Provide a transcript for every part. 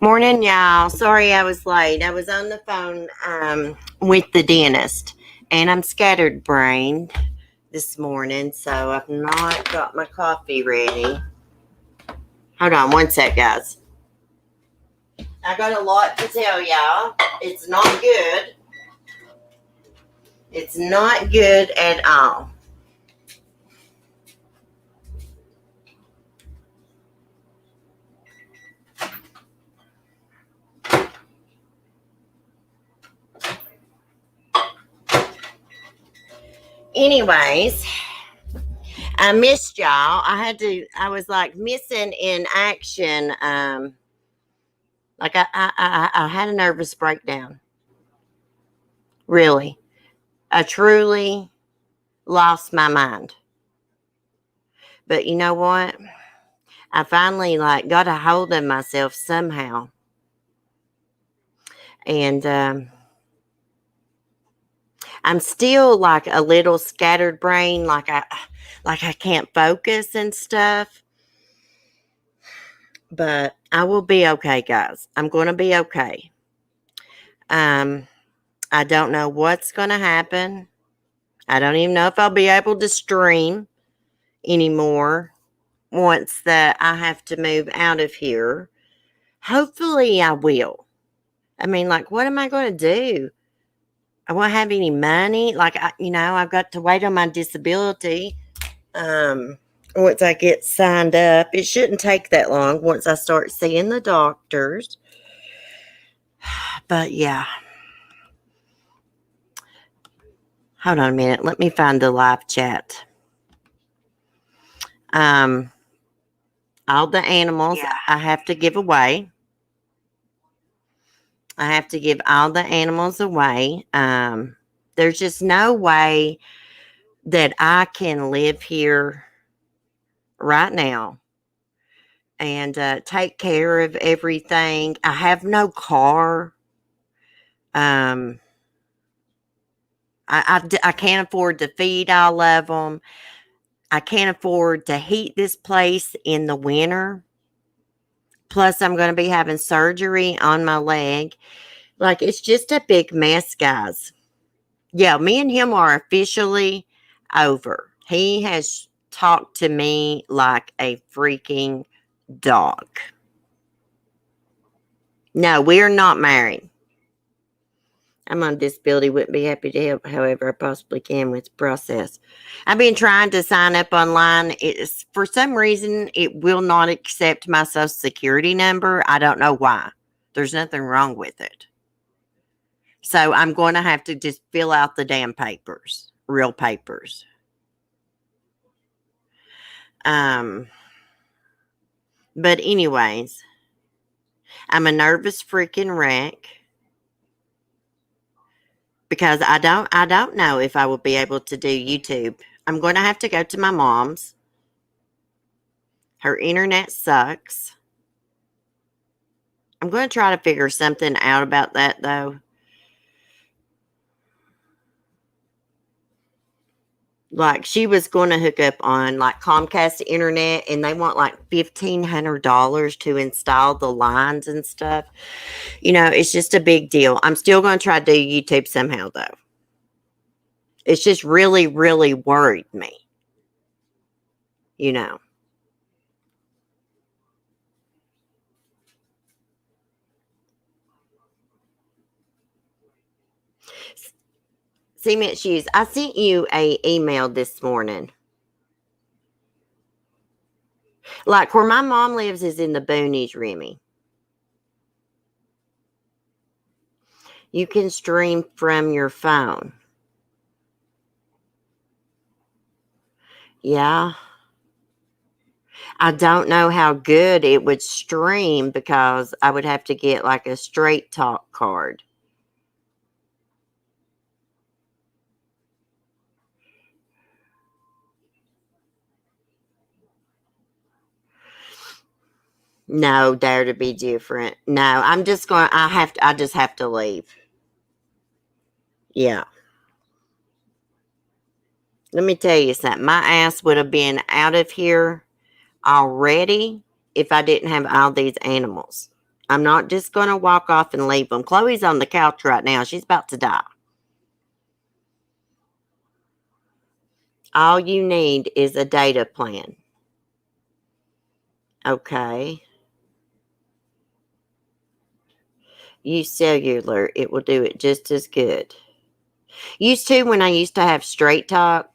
Morning, y'all. Sorry I was late. I was on the phone with the dentist, and I'm scattered brained this morning, so I've not got my coffee ready. Hold on one sec, guys. I got a lot to tell y'all. It's not good. It's not good at all. Anyways, I missed y'all. I was like missing in action. Like I had a nervous breakdown. Really. I truly lost my mind. But you know what? I finally like got a hold of myself somehow. And I'm still like a little scattered brain, like I can't focus and stuff. But I will be okay, guys. I'm going to be okay. Um I don't know what's going to happen. I don't even know if I'll be able to stream anymore once that I have to move out of here. Hopefully I will. I mean, like, what am I going to do? I won't have any money. Like, I've got to wait on my disability. Once I get signed up, it shouldn't take that long once I start seeing the doctors. But yeah, hold on a minute. Let me find the live chat. All the animals I have to give away. I have to give all the animals away. There's just no way that I can live here right now and take care of everything. I have no car. Um, I can't afford to feed all of them. I can't afford to heat this place in the winter. Plus, I'm going to be having surgery on my leg. Like, it's just a big mess, guys. Yeah, me and him are officially over. He has talked to me like a freaking dog. No, we are not married. I'm on disability, wouldn't be happy to help however I possibly can with the process. I've been trying to sign up online. It's for some reason it will not accept my social security number. I don't know why. There's nothing wrong with it. So I'm going to have to just fill out the damn papers, real papers. But anyways, I'm a nervous freaking wreck because I don't know if I will be able to do YouTube. I'm going to have to go to my mom's. Her internet sucks. I'm going to try to figure something out about that though. Like, she was going to hook up on like Comcast internet, and they want like $1,500 to install the lines and stuff. It's just a big deal. I'm still going to try to do YouTube somehow though. It's just really, really worried me. You know. Cement shoes. I sent you a email this morning. Like, where my mom lives is in the boonies, Remy. You can stream from your phone. Yeah. I don't know how good it would stream because I would have to get like a Straight Talk card. No, dare to be different. No, I just have to leave. Yeah. Let me tell you something. My ass would have been out of here already if I didn't have all these animals. I'm not just going to walk off and leave them. Chloe's on the couch right now. She's about to die. All you need is a data plan. Okay. Use cellular. It will do it just as good. Used to, when I used to have Straight Talk,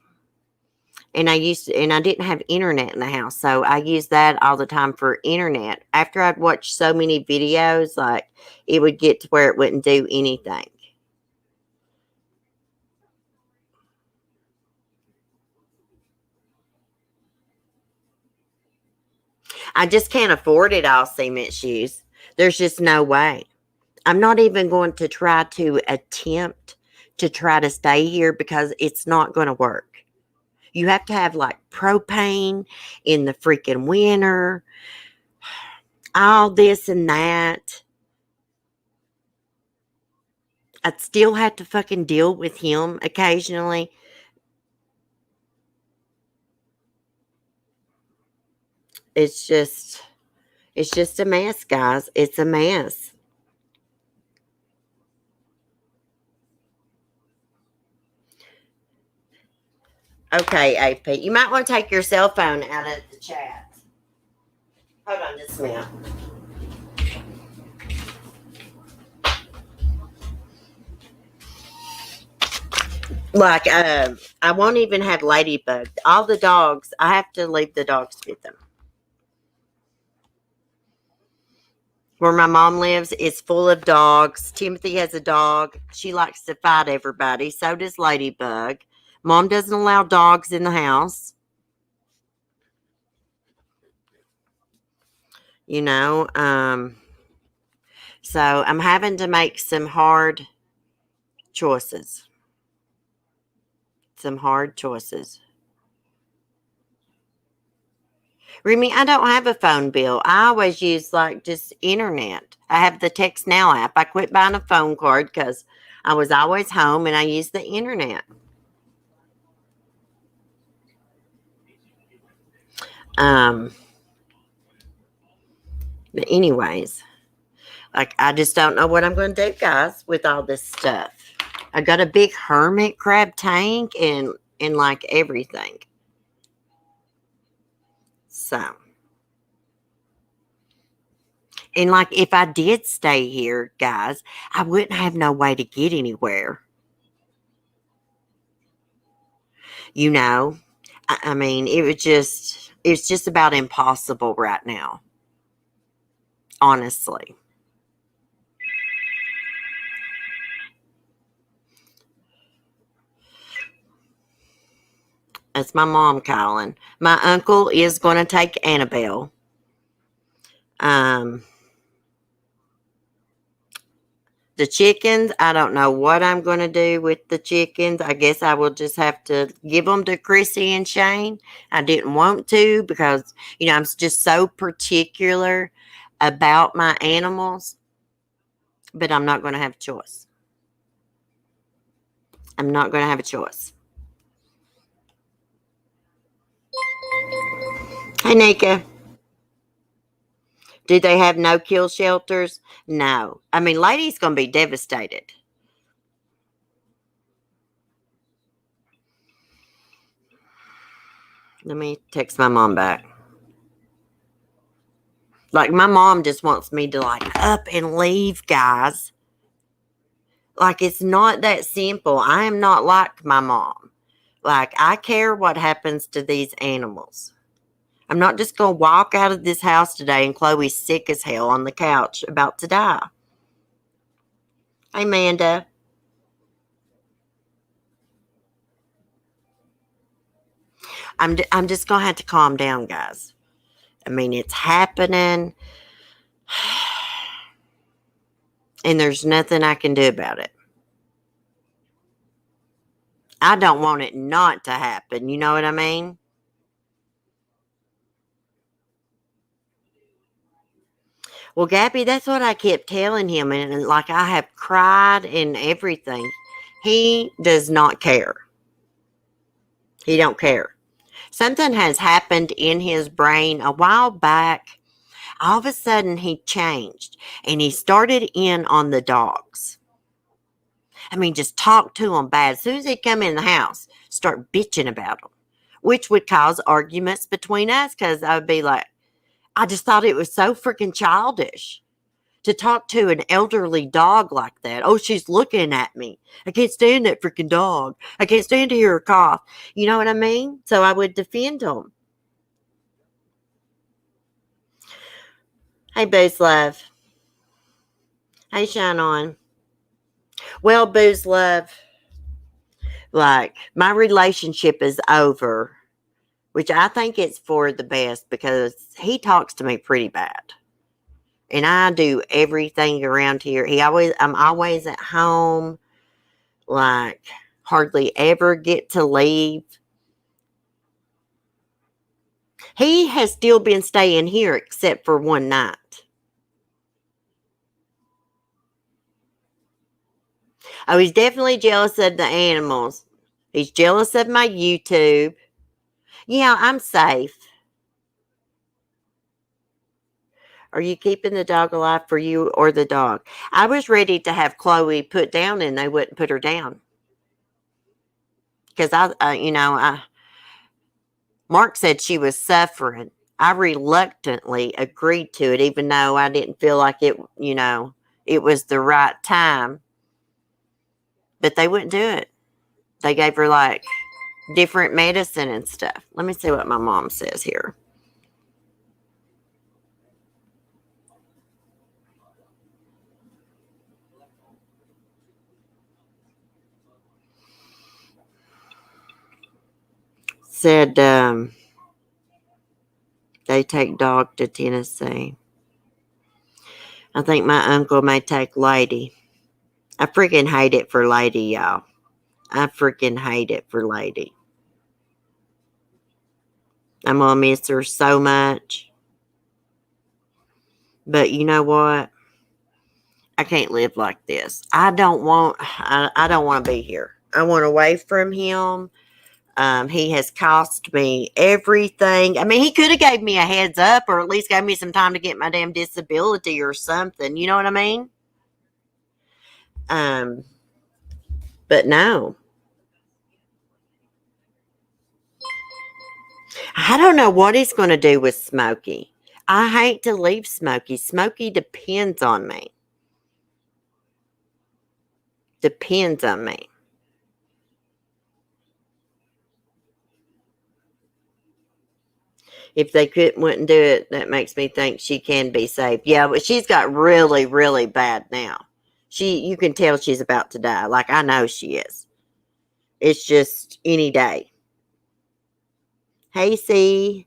and I didn't have internet in the house, so I used that all the time for internet. After I'd watched so many videos, like, it would get to where it wouldn't do anything. I just can't afford it all, cement shoes. There's just no way. I'm not even going to try to attempt to try to stay here because it's not going to work. You have to have like propane in the freaking winter, all this and that. I'd still have to fucking deal with him occasionally. It's just a mess, guys. It's a mess. Okay, AP. You might want to take your cell phone out of the chat. Hold on just a minute. Like, I won't even have Ladybug. All the dogs, I have to leave the dogs with them. Where my mom lives is full of dogs. Timothy has a dog. She likes to fight everybody. So does Ladybug. Mom doesn't allow dogs in the house. You know, so I'm having to make some hard choices. Some hard choices. Remy, I don't have a phone bill. I always use like just internet. I have the Text Now app. I quit buying a phone card because I was always home and I used the internet. But anyways, like, I just don't know what I'm going to do, guys, with all this stuff. I got a big hermit crab tank and like everything. So, and like, if I did stay here, guys, I wouldn't have no way to get anywhere. You know, I mean, it's just about impossible right now. Honestly. That's my mom calling. My uncle is going to take Annabelle. The chickens, I don't know what I'm going to do with the chickens. I guess I will just have to give them to Chrissy and Shane. I didn't want to because, I'm just so particular about my animals, but I'm not going to have a choice. I'm not going to have a choice. Hey, Nika. Do they have no kill shelters? No. I mean, Lady's going to be devastated. Let me text my mom back. Like, my mom just wants me to, like, up and leave, guys. Like, it's not that simple. I am not like my mom. Like, I care what happens to these animals. I'm not just going to walk out of this house today and Chloe's sick as hell on the couch about to die. Hey, Amanda. I'm just going to have to calm down, guys. I mean, it's happening. And there's nothing I can do about it. I don't want it not to happen. You know what I mean? Well, Gabby, that's what I kept telling him. And like, I have cried and everything. He does not care. He don't care. Something has happened in his brain a while back. All of a sudden, he changed and he started in on the dogs. I mean, just talk to them bad. As soon as they come in the house, start bitching about them, which would cause arguments between us because I would be like, I just thought it was so freaking childish to talk to an elderly dog like that. Oh, she's looking at me. I can't stand that freaking dog. I can't stand to hear her cough. You know what I mean? So I would defend them. Hey, Booze Love. Hey, Shine On. Well, Booze Love, like, my relationship is over, which I think it's for the best because he talks to me pretty bad. And I do everything around here. I'm always at home, like, hardly ever get to leave. He has still been staying here except for one night. Oh, he's definitely jealous of the animals. He's jealous of my YouTube. Yeah, I'm safe. Are you keeping the dog alive for you or the dog? I was ready to have Chloe put down and they wouldn't put her down. Because Mark said she was suffering. I reluctantly agreed to it, even though I didn't feel like it was the right time. But they wouldn't do it. They gave her like different medicine and stuff. Let me see what my mom says here. Said they take dog to Tennessee. I think my uncle may take Lady. I freaking hate it for Lady, y'all. I freaking hate it for Lady. I'm going to miss her so much. But you know what? I can't live like this. I don't want to be here. I want away from him. He has cost me everything. I mean, he could have gave me a heads up or at least gave me some time to get my damn disability or something. You know what I mean? But no. I don't know what he's going to do with Smokey. I hate to leave Smokey. Smokey depends on me. Depends on me. If they wouldn't do it, that makes me think she can be saved. Yeah, but she's got really, really bad now. You can tell she's about to die. Like, I know she is. It's just any day. Hey, C.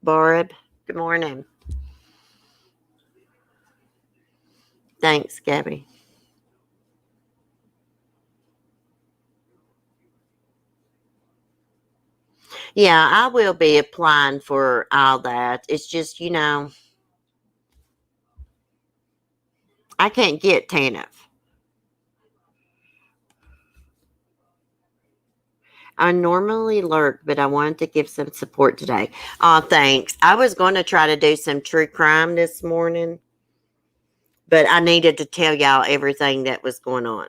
Barb. Good morning. Thanks, Gabby. Yeah, I will be applying for all that. It's just, I can't get TANF. I normally lurk, but I wanted to give some support today. Oh, thanks. I was going to try to do some true crime this morning, but I needed to tell y'all everything that was going on.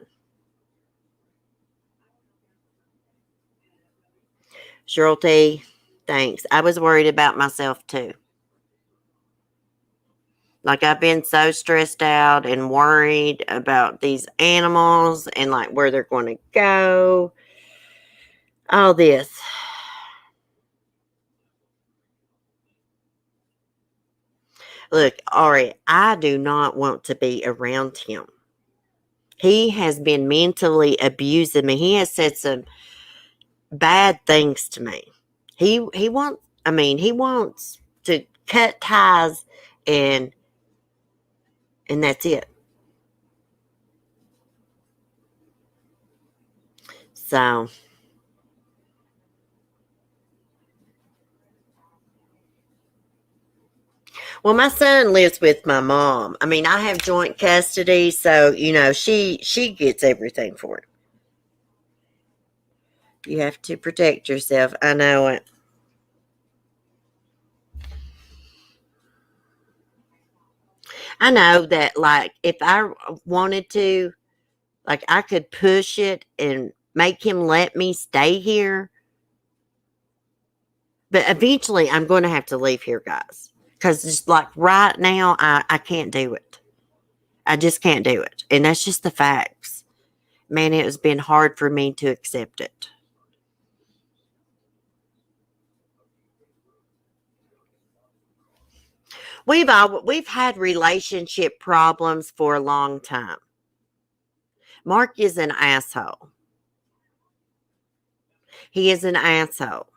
Cheryl T, thanks. I was worried about myself too. Like, I've been so stressed out and worried about these animals and like where they're going to go. All this. Look, Ari, I do not want to be around him. He has been mentally abusing me. He has said some bad things to me. He wants to cut ties and that's it. So, well, my son lives with my mom. I mean, I have joint custody, so she gets everything for him. You have to protect yourself. I know it. I know that, like, if I wanted to, like, I could push it and make him let me stay here. But eventually, I'm going to have to leave here, guys. Because just like right now, I can't do it. I just can't do it. And that's just the facts. Man, it has been hard for me to accept it. We've had relationship problems for a long time. Mark is an asshole. He is an asshole.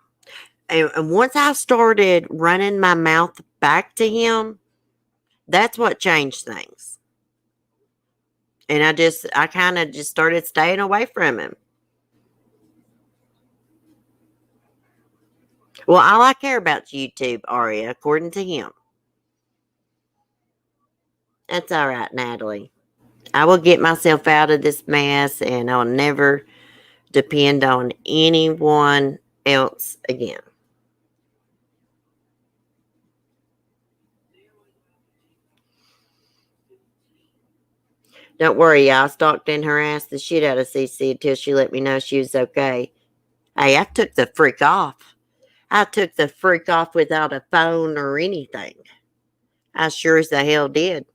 And once I started running my mouth back to him, that's what changed things. And I kind of just started staying away from him. Well, all I care about YouTube, Aria, according to him. That's all right, Natalie. I will get myself out of this mess and I'll never depend on anyone else again. Don't worry, I stalked and harassed the shit out of CC until she let me know she was okay. Hey, I took the freak off. I took the freak off without a phone or anything. I sure as the hell did.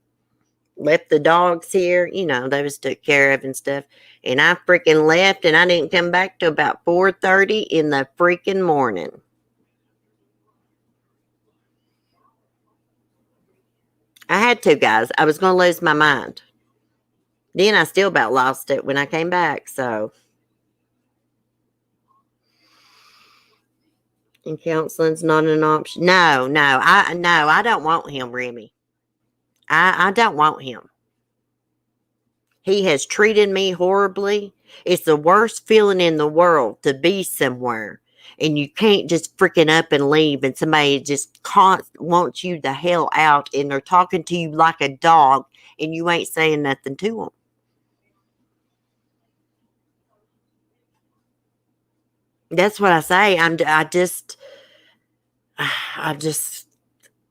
Left the dogs here, they was took care of and stuff. And I freaking left and I didn't come back till about 4:30 in the freaking morning. I had to, guys. I was going to lose my mind. Then I still about lost it when I came back, so. And counseling's not an option. No, I don't want him, Remy. I don't want him. He has treated me horribly. It's the worst feeling in the world to be somewhere and you can't just freaking up and leave and somebody just wants you the hell out and they're talking to you like a dog and you ain't saying nothing to them. That's what I say. I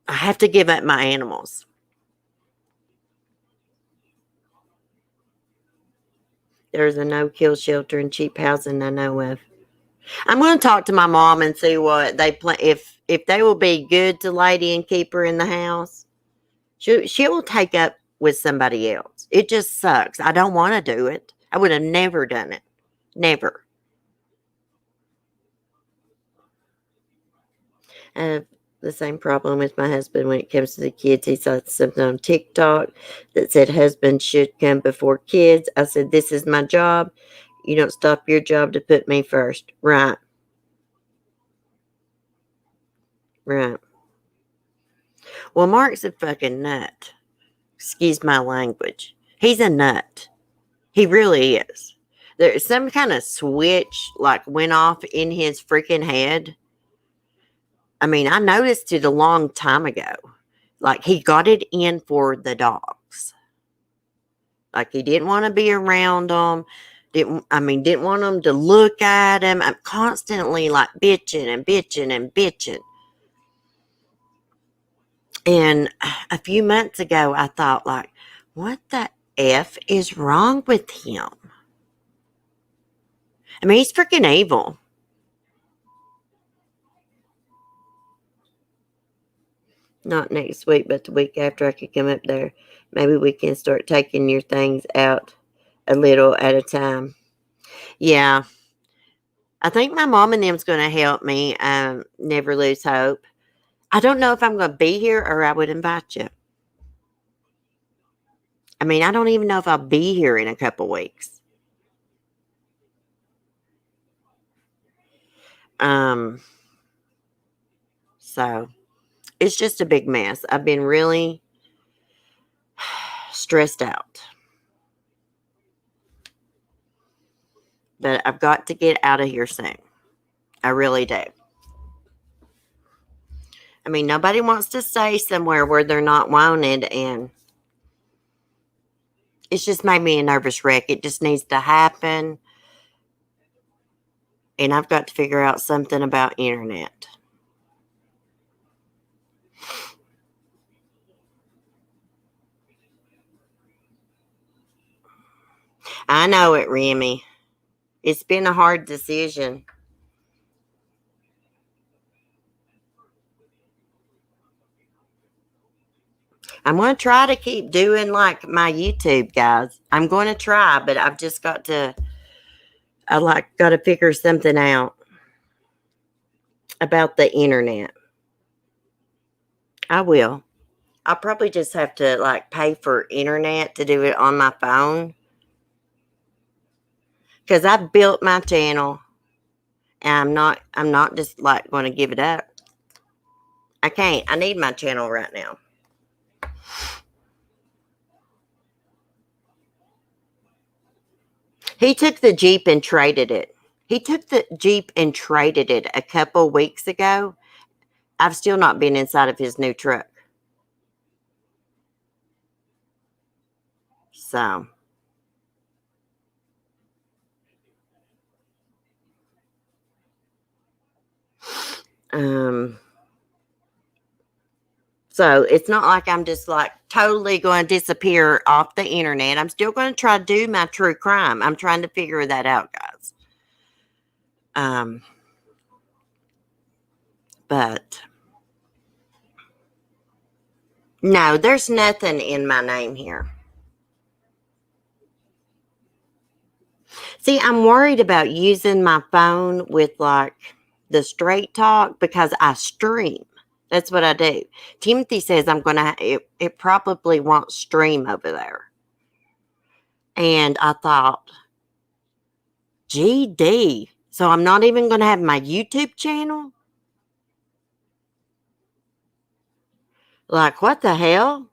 have to give up my animals. There's a no-kill shelter and cheap housing I know of. I'm going to talk to my mom and see what they plan. If they will be good to Lady and keep her in the house, she will take up with somebody else. It just sucks. I don't want to do it. I would have never done it. Never. I have the same problem with my husband when it comes to the kids. He saw something on TikTok that said husband should come before kids. I said, this is my job. You don't stop your job to put me first. Right. Right. Well, Mark's a fucking nut. Excuse my language. He's a nut. He really is. There's some kind of switch like went off in his freaking head. I mean, I noticed it a long time ago. Like he got it in for the dogs. Like he didn't want to be around them. Didn't want them to look at him. I'm constantly like bitching and bitching and bitching. And a few months ago, I thought like, what the F is wrong with him? I mean, he's freaking evil. Not next week, but the week after I could come up there. Maybe we can start taking your things out a little at a time. Yeah. I think my mom and them's going to help me never lose hope. I don't know if I'm going to be here or I would invite you. I mean, I don't even know if I'll be here in a couple weeks. So it's just a big mess. I've been really stressed out. But I've got to get out of here soon. I really do. I mean, nobody wants to stay somewhere where they're not wanted, and it's just made me a nervous wreck. It just needs to happen, and I've got to figure out something about internet. I know it, Remy. It's been a hard decision. I'm going to try to keep doing like my YouTube, guys. I'm going to try, but I've just got to figure something out about the internet. I will. I'll probably just have to like pay for internet to do it on my phone because I've built my channel and I'm not just like going to give it up. I can't. I need my channel right now. He took the Jeep and traded it. He took the Jeep and traded it a couple weeks ago. I've still not been inside of his new truck. So, um, so it's not like I'm just like totally going to disappear off the internet. I'm still going to try to do my true crime. I'm trying to figure that out, guys. Um, but no, there's nothing in my name here. See, I'm worried about using my phone with like the straight talk because I stream. That's what I do. Timothy says I'm going to, it probably won't stream over there. And I thought, GD. So I'm not even going to have my YouTube channel? Like, what the hell?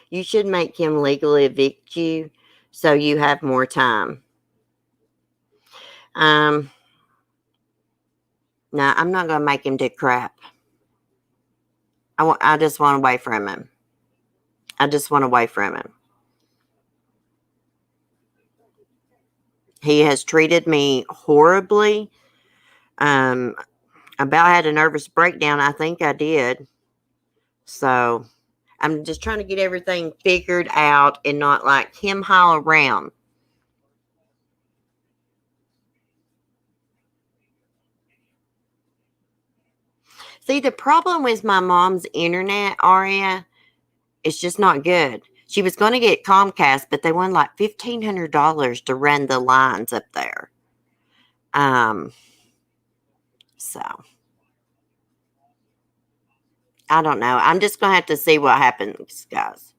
You should make him legally evict you so you have more time. No, I'm not going to make him do crap. I just want away from him. I just want away from him. He has treated me horribly. Um, about had a nervous breakdown. I think I did. So I'm just trying to get everything figured out and not like him haul around. See, the problem with my mom's internet, Aria, it's just not good. She was going to get Comcast, but they wanted like $1,500 to run the lines up there. So I don't know. I'm just going to have to see what happens, guys.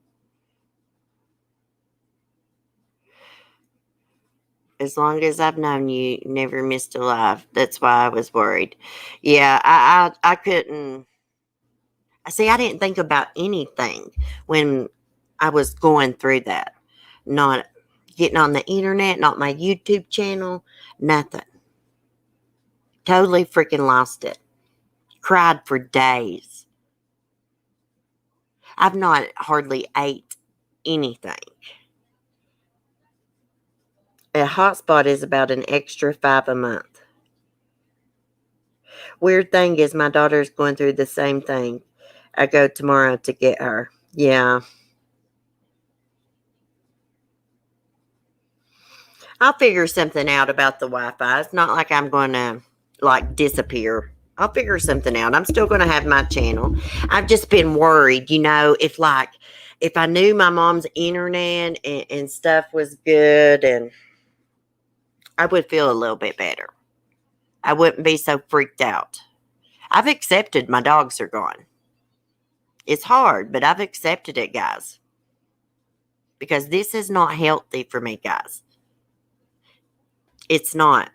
As long as I've known you, you never missed a life. That's why I was worried. Yeah, I couldn't. See, I didn't think about anything when I was going through that. Not getting on the internet, not my YouTube channel, nothing. Totally freaking lost it. Cried for days. I've not hardly ate anything. A hotspot is about an extra $5 a month. Weird thing is my daughter's going through the same thing. I go tomorrow to get her. Yeah. I'll figure something out about the Wi-Fi. It's not like I'm going to like disappear. I'll figure something out. I'm still going to have my channel. I've just been worried, if I knew my mom's internet and stuff was good, and I would feel a little bit better. I wouldn't be so freaked out. I've accepted my dogs are gone. It's hard, but I've accepted it, guys. Because this is not healthy for me, guys. It's not.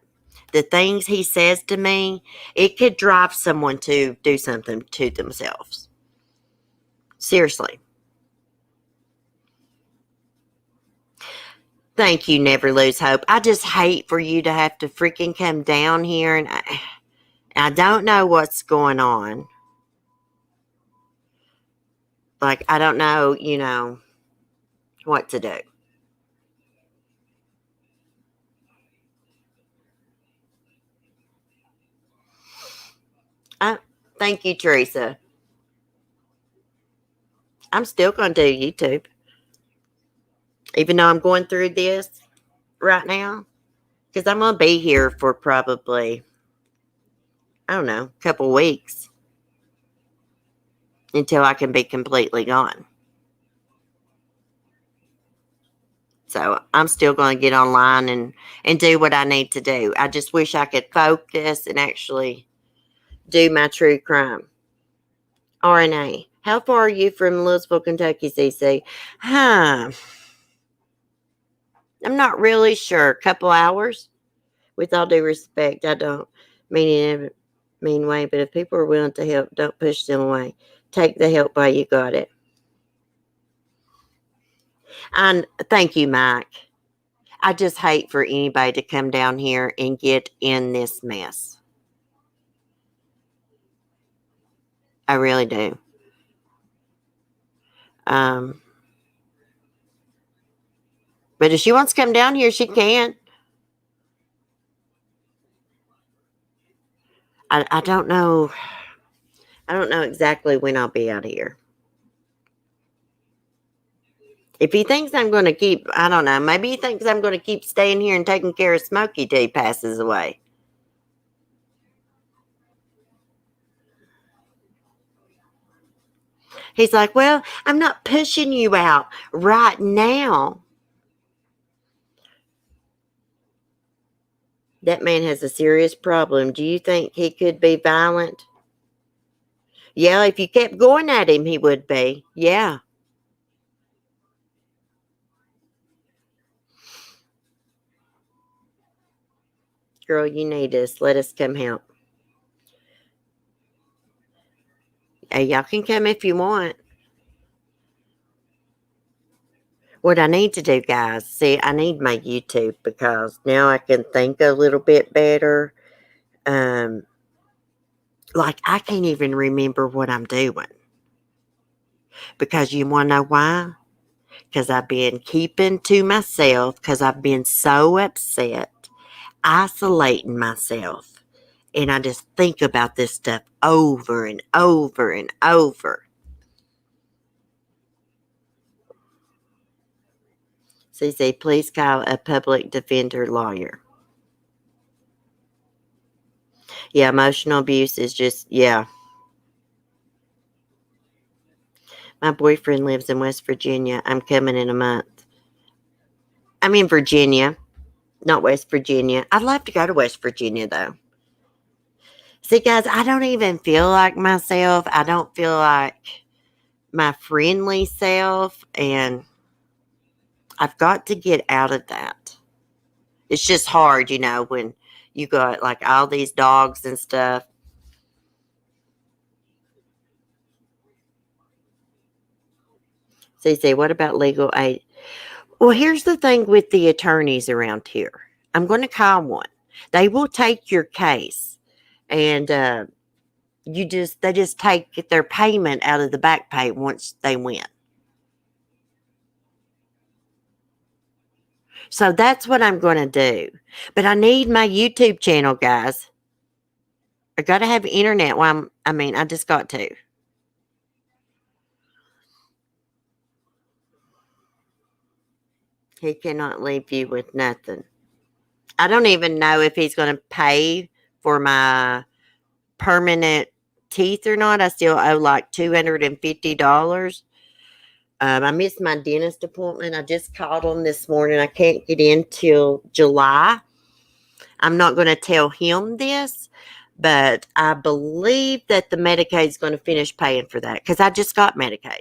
The things he says to me, it could drive someone to do something to themselves. Seriously. Thank you, Never Lose Hope. I just hate for you to have to freaking come down here, and I don't know what's going on. Like, I don't know, what to do. Thank you, Teresa. I'm still going to do YouTube. Even though I'm going through this right now. Because I'm going to be here for probably, I don't know, a couple weeks. Until I can be completely gone. So I'm still going to get online and do what I need to do. I just wish I could focus and actually do my true crime. RNA. How far are you from Louisville, Kentucky, CC? I'm not really sure. A couple hours? With all due respect, I don't mean it in a mean way, but if people are willing to help, don't push them away. Take the help while you got it. And thank you, Mike. I just hate for anybody to come down here and get in this mess. I really do. But if she wants to come down here, she can. I don't know. I don't know exactly when I'll be out here. If he thinks I'm going to keep, I don't know. Maybe he thinks I'm going to keep staying here and taking care of Smokey till he passes away. He's like, well, I'm not pushing you out right now. That man has a serious problem. Do you think he could be violent? Yeah, if you kept going at him, he would be. Yeah. Girl, you need us. Let us come help. Hey, y'all can come if you want. What I need to do, guys, see, I need my YouTube because now I can think a little bit better. Like, I can't even remember what I'm doing. Because you want to know why? Because I've been keeping to myself because I've been so upset, isolating myself. And I just think about this stuff over and over and over. CC, please call a public defender lawyer. Yeah, emotional abuse is just, yeah. My boyfriend lives in West Virginia. I'm coming in a month. I'm in Virginia, not West Virginia. I'd love to go to West Virginia, though. See, guys, I don't even feel like myself. I don't feel like my friendly self, and I've got to get out of that. It's just hard, when you got like all these dogs and stuff. So you say, what about legal aid? Well, here's the thing with the attorneys around here. I'm going to call one. They will take your case, and they just take their payment out of the back pay once they win. So that's what I'm going to do. But I need my YouTube channel, guys. I got to have internet. I just got to. He cannot leave you with nothing. I don't even know if he's going to pay for my permanent teeth or not. I still owe like $250. I missed my dentist appointment. I just called him this morning. I can't get in till July. I'm not going to tell him this, but I believe that the Medicaid is going to finish paying for that because I just got Medicaid.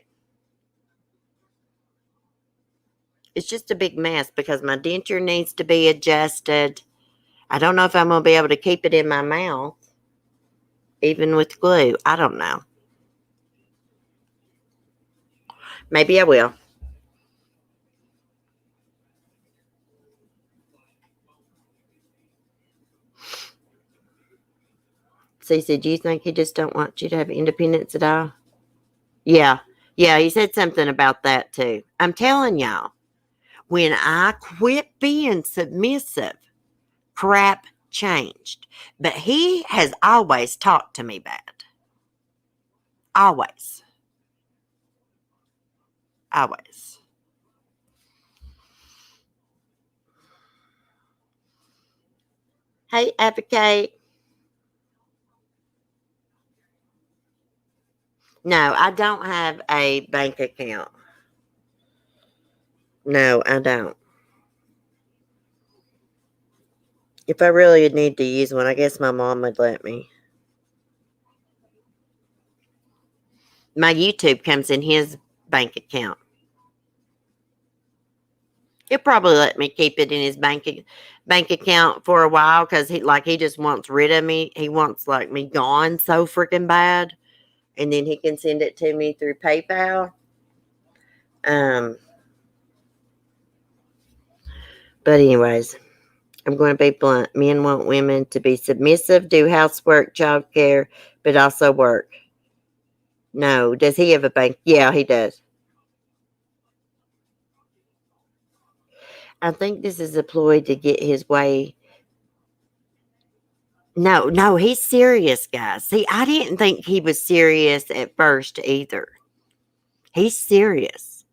It's just a big mess because my denture needs to be adjusted. I don't know if I'm going to be able to keep it in my mouth, even with glue. I don't know. Maybe I will. Cece, do you think he just don't want you to have independence at all? Yeah. Yeah, he said something about that too. I'm telling y'all, when I quit being submissive, crap changed. But he has always talked to me bad. Always. Always. Hey, Advocate. No, I don't have a bank account. No, I don't. If I really need to use one, I guess my mom would let me. My YouTube comes in his bank account. He'll probably let me keep it in his bank account for a while because he just wants rid of me. He wants like me gone so freaking bad, and then he can send it to me through PayPal. Um, but anyways, I'm going to be blunt. Men want women to be submissive, do housework, childcare, but also work. No, does he have a bank? Yeah, he does. I think this is a ploy to get his way. No, no, he's serious, guys. See, I didn't think he was serious at first either. He's serious.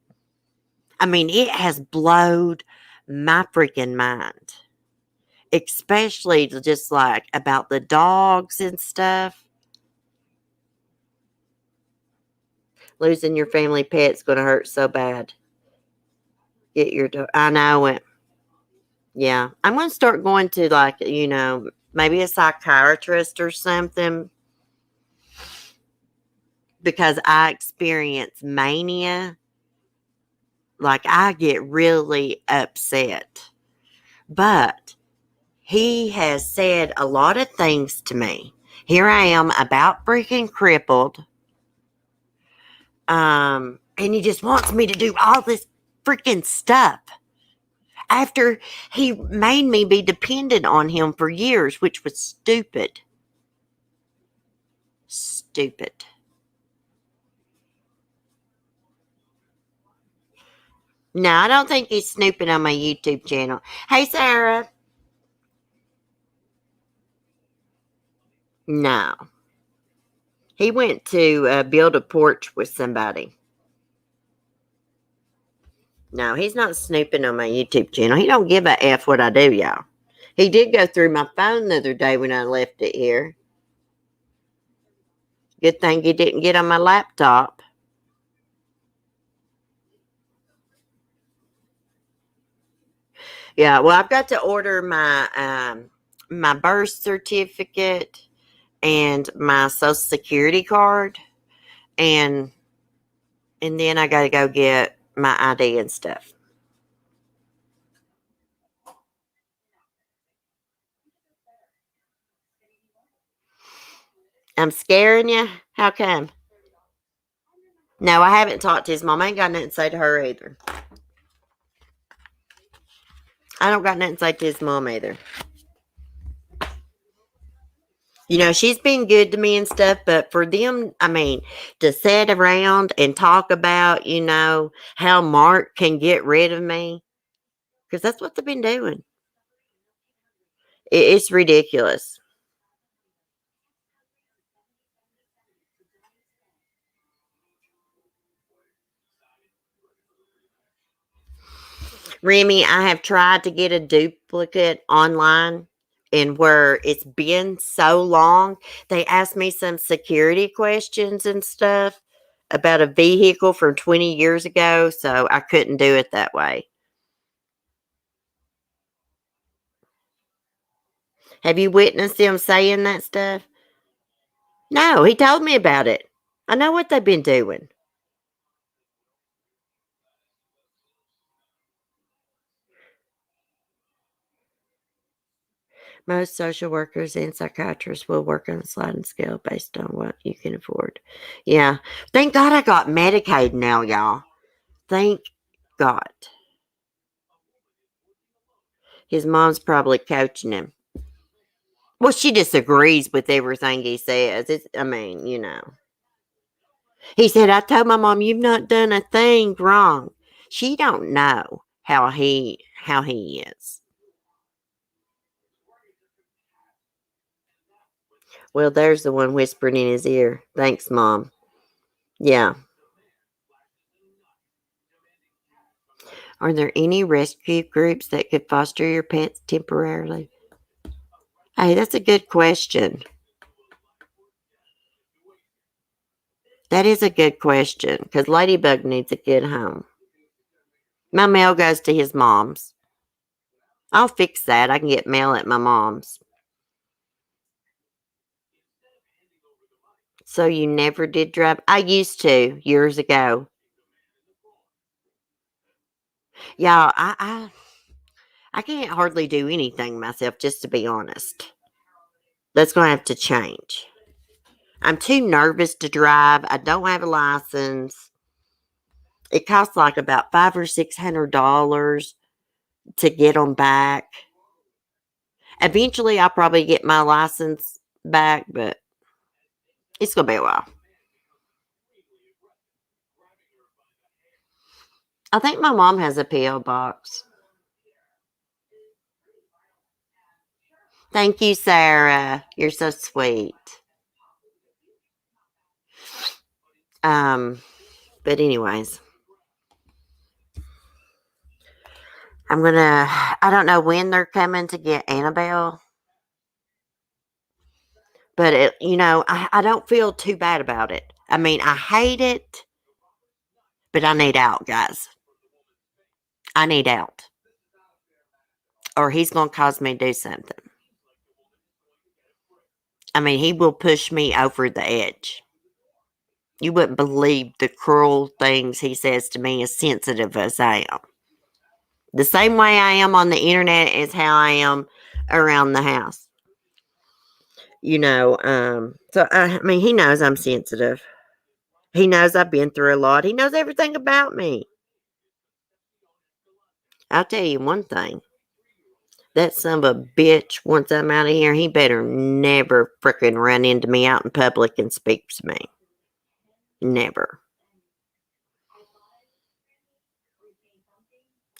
I mean, it has blowed my freaking mind, especially just like about the dogs and stuff. Losing your family pet's going to hurt so bad. Get your dog. I know it. Yeah. I'm going to start going to maybe a psychiatrist or something because I experience mania. Like, I get really upset. But he has said a lot of things to me. Here I am about freaking crippled. And he just wants me to do all this freaking stuff after he made me be dependent on him for years, which was stupid. Stupid. No, I don't think he's snooping on my YouTube channel. Hey, Sarah. No. He went to build a porch with somebody. No, he's not snooping on my YouTube channel. He don't give a F what I do, y'all. He did go through my phone the other day when I left it here. Good thing he didn't get on my laptop. Yeah, well, I've got to order my birth certificate and my social security card, and then I got to go get my ID and stuff. I'm scaring you. How come? No, I haven't talked to his mom. I ain't got nothing to say to her either. I don't got nothing to say to his mom either. She's been good to me and stuff, but for them, I mean, to sit around and talk about, how Mark can get rid of me, because that's what they've been doing. It's ridiculous. Remy, I have tried to get a duplicate online, and where it's been so long, they asked me some security questions and stuff about a vehicle from 20 years ago, so I couldn't do it that way. Have you witnessed them saying that stuff? No, he told me about it. I know what they've been doing. Most social workers and psychiatrists will work on a sliding scale based on what you can afford. Yeah. Thank God I got Medicaid now, y'all. Thank God. His mom's probably coaching him. Well, she disagrees with everything he says. I mean, He said, I told my mom, you've not done a thing wrong. She don't know how he is. Well, there's the one whispering in his ear. Thanks, Mom. Yeah. Are there any rescue groups that could foster your pets temporarily? Hey, that's a good question. That is a good question because Ladybug needs a good home. My mail goes to his mom's. I'll fix that. I can get mail at my mom's. So you never did drive? I used to years ago. Yeah, I can't hardly do anything myself, just to be honest. That's going to have to change. I'm too nervous to drive. I don't have a license. It costs like about $500 or $600 to get them back. Eventually, I'll probably get my license back, but it's going to be a while. I think my mom has a P.O. box. Thank you, Sarah. You're so sweet. But anyways, I don't know when they're coming to get Annabelle, but I don't feel too bad about it. I mean, I hate it, but I need out, guys. I need out, or he's going to cause me to do something. I mean, he will push me over the edge. You wouldn't believe the cruel things he says to me, as sensitive as I am. The same way I am on the internet is how I am around the house. So I mean, he knows I'm sensitive. He knows I've been through a lot. He knows everything about me. I'll tell you one thing. That son of a bitch, once I'm out of here, he better never frickin' run into me out in public and speak to me. Never.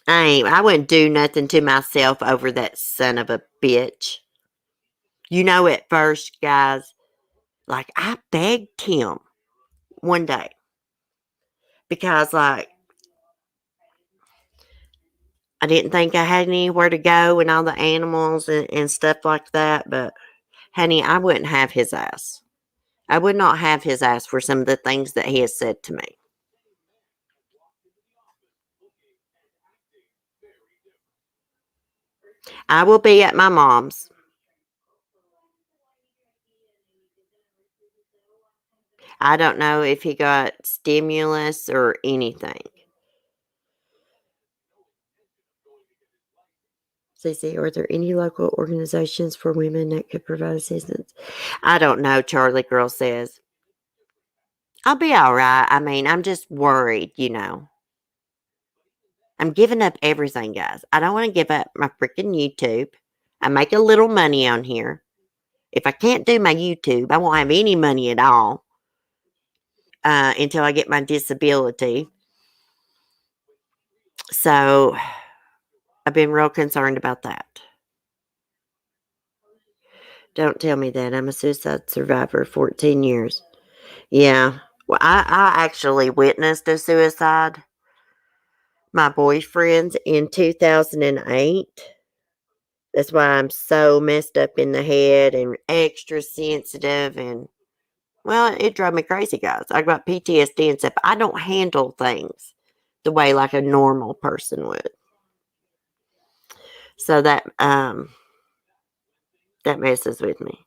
I wouldn't do nothing to myself over that son of a bitch. At first, guys, like I begged him one day because, like, I didn't think I had anywhere to go and all the animals and stuff like that. But, honey, I wouldn't have his ass. I would not have his ass for some of the things that he has said to me. I will be at my mom's. I don't know if he got stimulus or anything. CC, are there any local organizations for women that could provide assistance? I don't know, Charlie Girl says. I'll be all right. I mean, I'm just worried. I'm giving up everything, guys. I don't want to give up my freaking YouTube. I make a little money on here. If I can't do my YouTube, I won't have any money at all until I get my disability. So I've been real concerned about that. Don't tell me that. I'm a suicide survivor, 14 years. Yeah. Well, I actually witnessed a suicide. My boyfriend's in 2008. That's why I'm so messed up in the head and extra sensitive. And, well, it drove me crazy, guys. I got PTSD and stuff. I don't handle things the way like a normal person would. So that messes with me.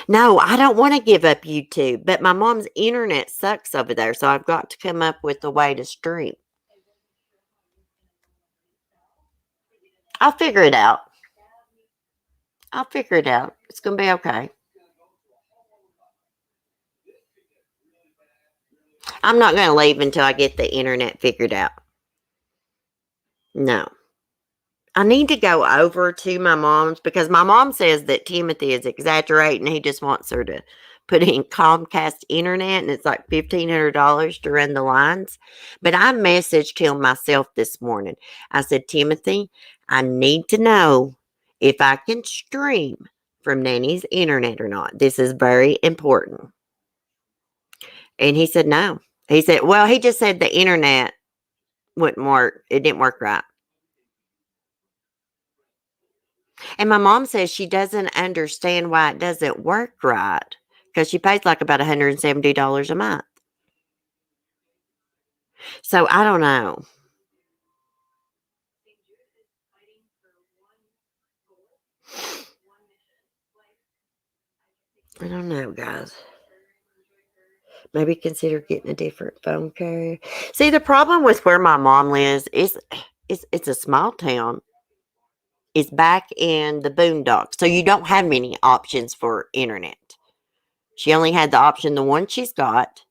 No, I don't want to give up YouTube, but my mom's internet sucks over there, so I've got to come up with a way to stream. I'll figure it out. I'll figure it out. It's going to be okay. I'm not going to leave until I get the internet figured out. No. I need to go over to my mom's because my mom says that Timothy is exaggerating. He just wants her to put in Comcast internet and it's like $1,500 to run the lines. But I messaged him myself this morning. I said, Timothy, I need to know if I can stream from Nanny's internet or not. This is very important. And he said, no. He said, well, he just said the internet wouldn't work. It didn't work right. And my mom says she doesn't understand why it doesn't work right because she pays like about $170 a month. So I don't know. I don't know, guys. Maybe consider getting a different phone carrier. See, the problem with where my mom lives is it's a small town. It's back in the boondocks, so you don't have many options for internet. She only had the option, the one she's got,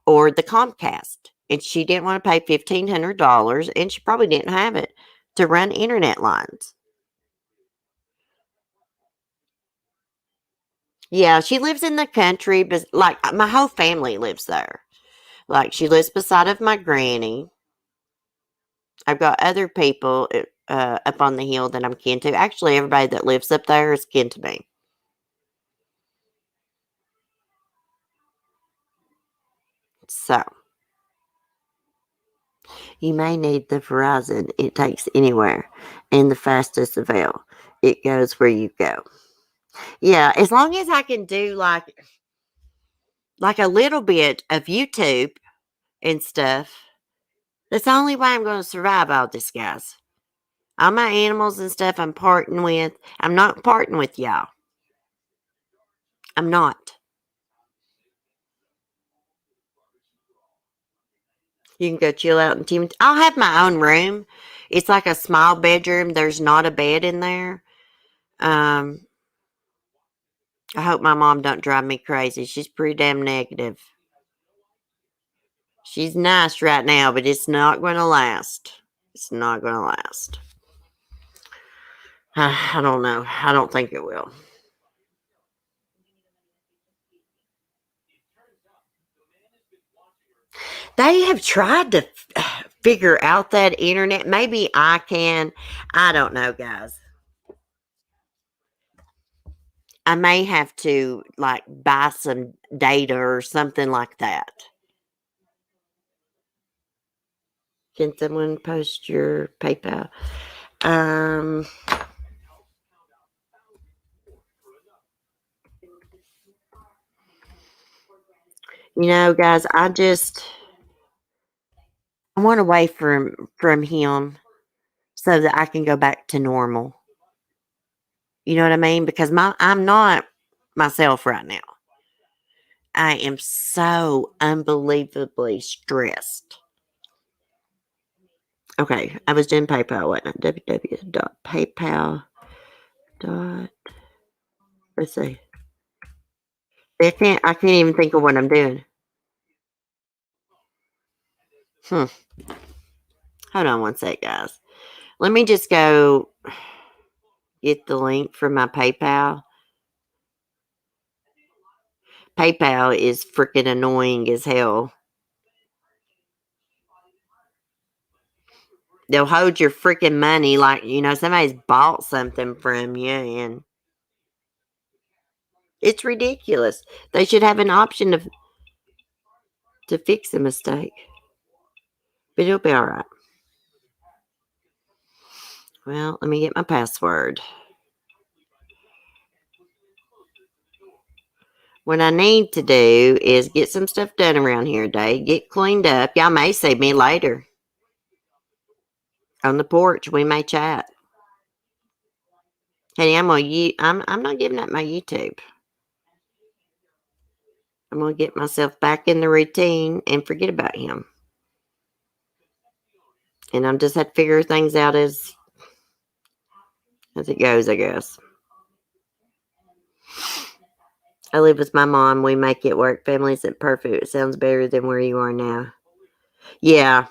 or the Comcast, and she didn't want to pay $1,500, and she probably didn't have it to run internet lines. Yeah, she lives in the country, but like my whole family lives there. Like she lives beside of my granny. I've got other people up on the hill that I'm kin to. Actually, everybody that lives up there is kin to me. So you may need the Verizon. It takes anywhere, and the fastest avail. It goes where you go. Yeah, as long as I can do like a little bit of YouTube and stuff. That's the only way I'm going to survive all this, guys. All my animals and stuff I'm parting with. I'm not parting with y'all. I'm not. You can go chill out in Tim. I'll have my own room. It's like a small bedroom. There's not a bed in there. Um, I hope my mom don't drive me crazy. She's pretty damn negative. She's nice right now, but it's not going to last. It's not going to last. I don't know. I don't think it will. They have tried to figure out that internet. Maybe I can. I don't know, guys. I may have to like buy some data or something like that. Can someone post your PayPal? Um, guys, I want away from him so that I can go back to normal. You know what I mean? Because I'm not myself right now. I am so unbelievably stressed. Okay, I was doing PayPal, wasn't I? www.paypal. Let's see. I can't even think of what I'm doing. Hmm. Hold on one sec, guys. Let me just go get the link for my PayPal. PayPal is freaking annoying as hell. They'll hold your freaking money like, somebody's bought something from you, and it's ridiculous. They should have an option to fix a mistake. But it'll be all right. Well, let me get my password. What I need to do is get some stuff done around here today, get cleaned up. Y'all may see me later on the porch. We may chat. Hey, I'm not giving up my YouTube. I'm gonna get myself back in the routine and forget about him. And I'm just have to figure things out as it goes, I guess. I live with my mom. We make it work. Family isn't perfect. It sounds better than where you are now. Yeah.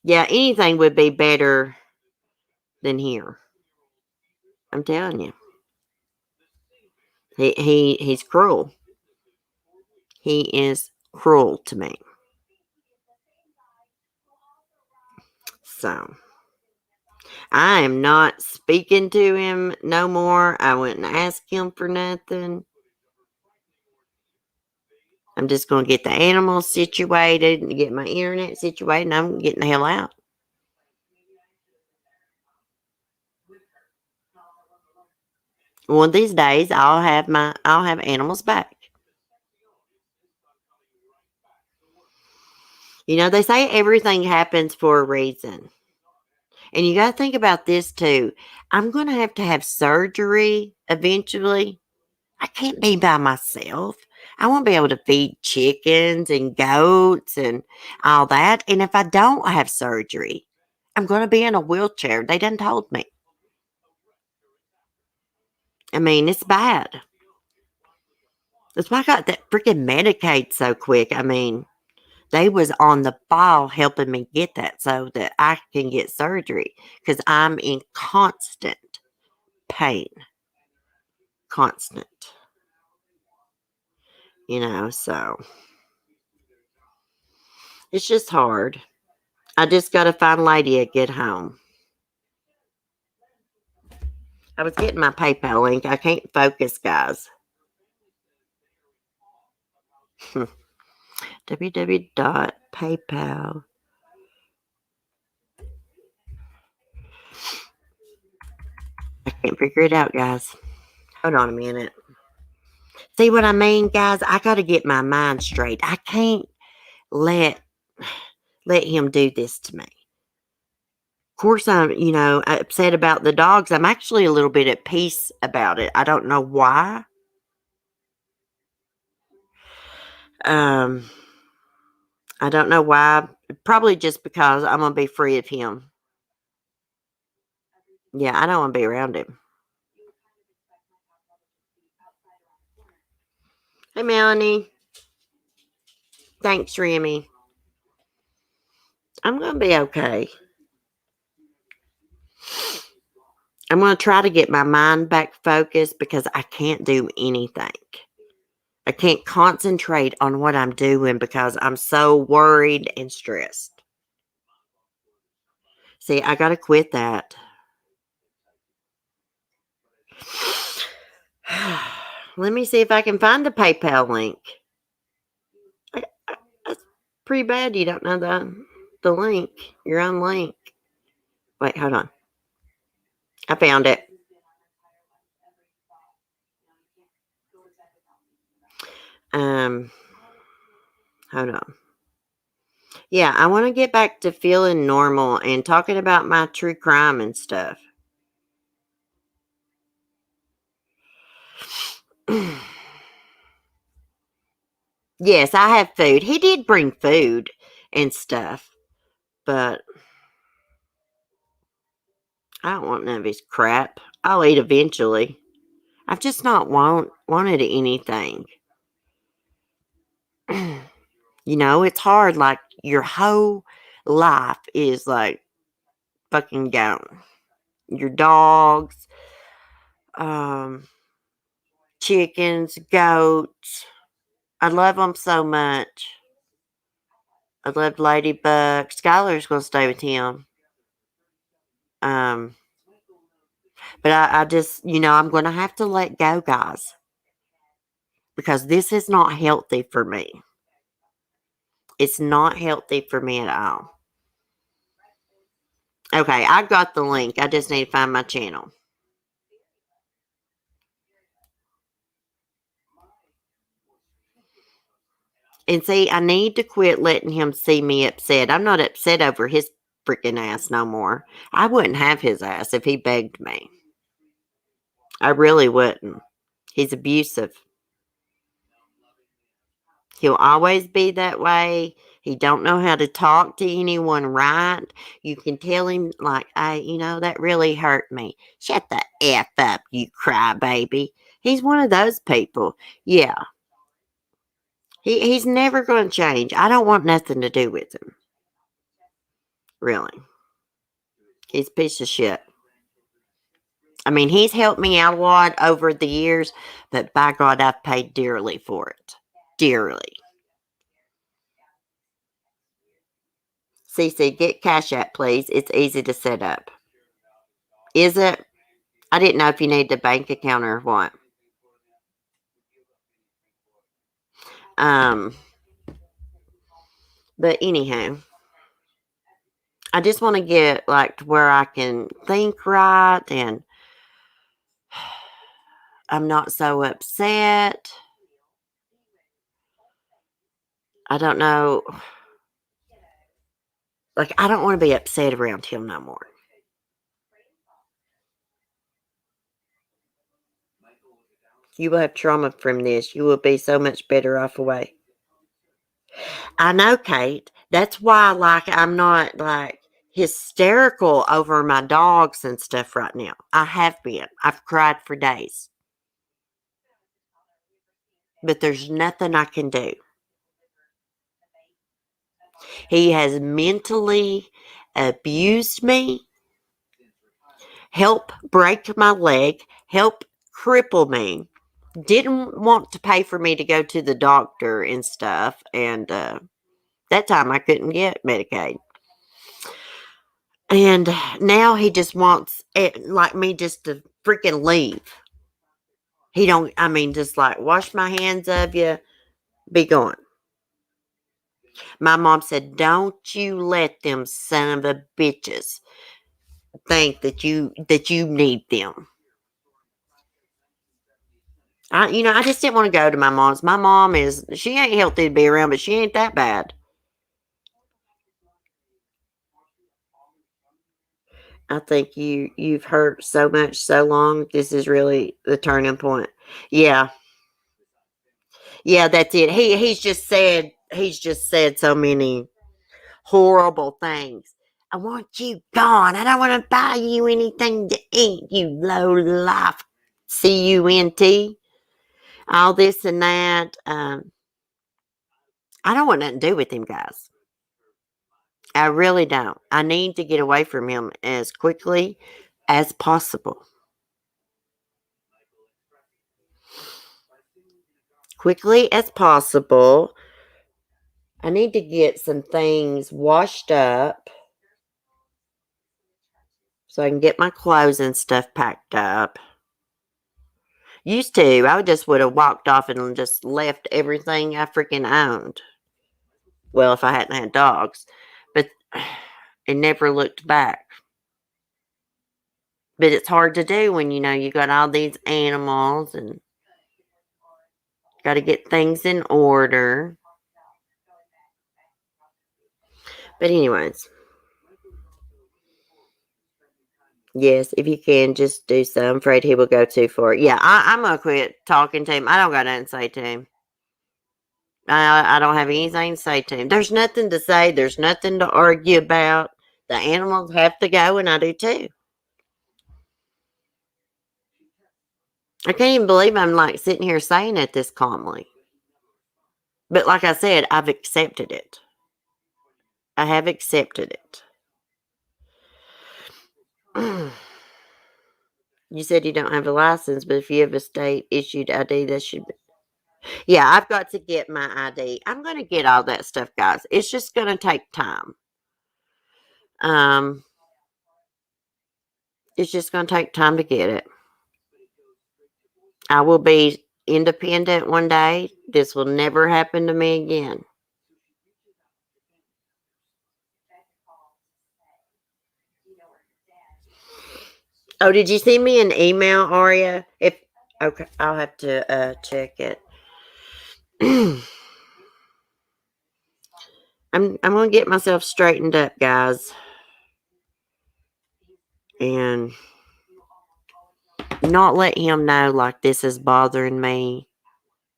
Yeah, anything would be better than here. I'm telling you. He's cruel. He is cruel to me. So I am not speaking to him no more. I wouldn't ask him for nothing. I'm just going to get the animals situated and get my internet situated, and I'm getting the hell out. One of these days, I'll have animals back. You know, they say everything happens for a reason. And you got to think about this too. I'm going to have surgery eventually. I can't be by myself. I won't be able to feed chickens and goats and all that. And if I don't have surgery, I'm going to be in a wheelchair. They done told me. I mean, it's bad. That's why I got that freaking Medicaid so quick. I mean, they was on the file helping me get that so that I can get surgery because I'm in constant pain. Constant. So it's just hard. I just got to find Lady a good home. I was getting my PayPal link. I can't focus, guys. www.paypal. I can't figure it out, guys. Hold on a minute. See what I mean, guys? I got to get my mind straight. I can't let him do this to me. Of course, I'm, upset about the dogs. I'm actually a little bit at peace about it. I don't know why. Um, I don't know why. Probably just because I'm gonna be free of him. Yeah, I don't want to be around him. Hey, Melanie. Thanks, Remy. I'm gonna be okay. I'm gonna try to get my mind back focused because I can't do anything. I can't concentrate on what I'm doing because I'm so worried and stressed. See, I gotta quit that. Let me see if I can find the PayPal link. That's pretty bad. You don't know the link. Your own link. Wait, hold on. I found it. Hold on. Yeah, I want to get back to feeling normal and talking about my true crime and stuff. Yes, I have food. He did bring food and stuff, but I don't want none of his crap. I'll eat eventually. I've just not wanted anything. It's hard. Like your whole life is like fucking gone. Your dogs, um, chickens, goats. I love them so much. I love Ladybug. Skylar's gonna stay with him. Um, but I just, I'm gonna have to let go, guys, because this is not healthy for me. It's not healthy for me at all. Okay, I got the link. I just need to find my channel. And see, I need to quit letting him see me upset. I'm not upset over his freaking ass no more. I wouldn't have his ass if he begged me. I really wouldn't. He's abusive. He'll always be that way. He don't know how to talk to anyone right. You can tell him like, hey, that really hurt me. Shut the F up, you crybaby. He's one of those people. Yeah. He's never going to change. I don't want nothing to do with him. Really. He's a piece of shit. I mean, he's helped me out a lot over the years, but by God, I've paid dearly for it. Dearly. Cece, get Cash App, please. It's easy to set up. Is it? I didn't know if you need the bank account or what. But anyhow, I just want to get like to where I can think right and I'm not so upset. I don't know. Like, I don't want to be upset around him no more. You will have trauma from this. You will be so much better off away. I know, Kate. That's why, like, I'm not like hysterical over my dogs and stuff right now. I have been. I've cried for days. But there's nothing I can do. He has mentally abused me, helped break my leg, helped cripple me. Didn't want to pay for me to go to the doctor and stuff. And that time I couldn't get Medicaid. And now he just wants it, like me just to freaking leave. He don't, I mean, just like wash my hands of you, be gone. My mom said, don't you let them son of a bitches think that you need them. I just didn't want to go to my mom's. My mom she ain't healthy to be around, but she ain't that bad. I think you've hurt so much so long. This is really the turning point. Yeah. Yeah, that's it. He's just said so many horrible things. I want you gone. I don't want to buy you anything to eat, you low life CUNT. All this and that. I don't want nothing to do with him, guys. I really don't. I need to get away from him as quickly as possible. Quickly as possible. I need to get some things washed up so I can get my clothes and stuff packed up. Used to, I just would have walked off and just left everything I freaking owned. Well, if I hadn't had dogs. But it never looked back. But it's hard to do when you got all these animals and got to get things in order. But anyways, yes, if you can, just do so. I'm afraid he will go too far. Yeah, I'm gonna quit talking to him. I don't got nothing to say to him. I don't have anything to say to him. There's nothing to say. There's nothing to argue about. The animals have to go, and I do too. I can't even believe I'm like sitting here saying it this calmly. But like I said, I've accepted it. I have accepted it. You said you don't have a license, but if you have a state issued ID, that should be. Yeah, I've got to get my ID. I'm going to get all that stuff, guys. It's just going to take time. Um, it's just going to take time to get it. I will be independent one day. This will never happen to me again. Oh, did you send me an email, Aria? If okay, I'll have to check it. I'm gonna get myself straightened up, guys, and not let him know like this is bothering me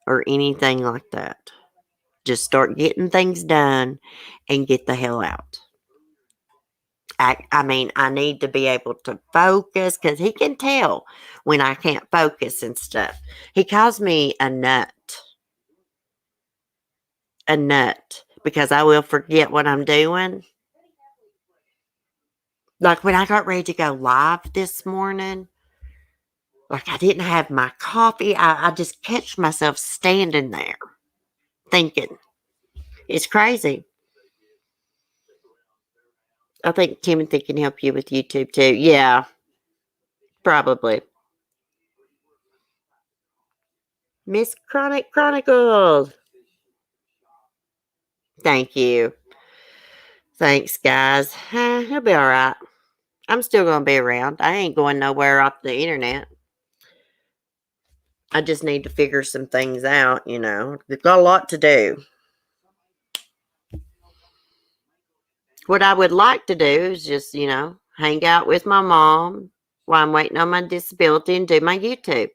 or anything like that. Just start getting things done and get the hell out. I mean, I need to be able to focus because he can tell when I can't focus and stuff. He calls me a nut. A nut. Because I will forget what I'm doing. Like when I got ready to go live this morning, like I didn't have my coffee. I just catch myself standing there thinking. It's crazy. I think Timothy can help you with YouTube too. Yeah, probably. Miss Chronic Chronicles. Thank you. Thanks, guys. He'll be all right. I'm still going to be around. I ain't going nowhere off the internet. I just need to figure some things out, you know. We've got a lot to do. What I would like to do is just, you know, hang out with my mom while I'm waiting on my disability and do my YouTube.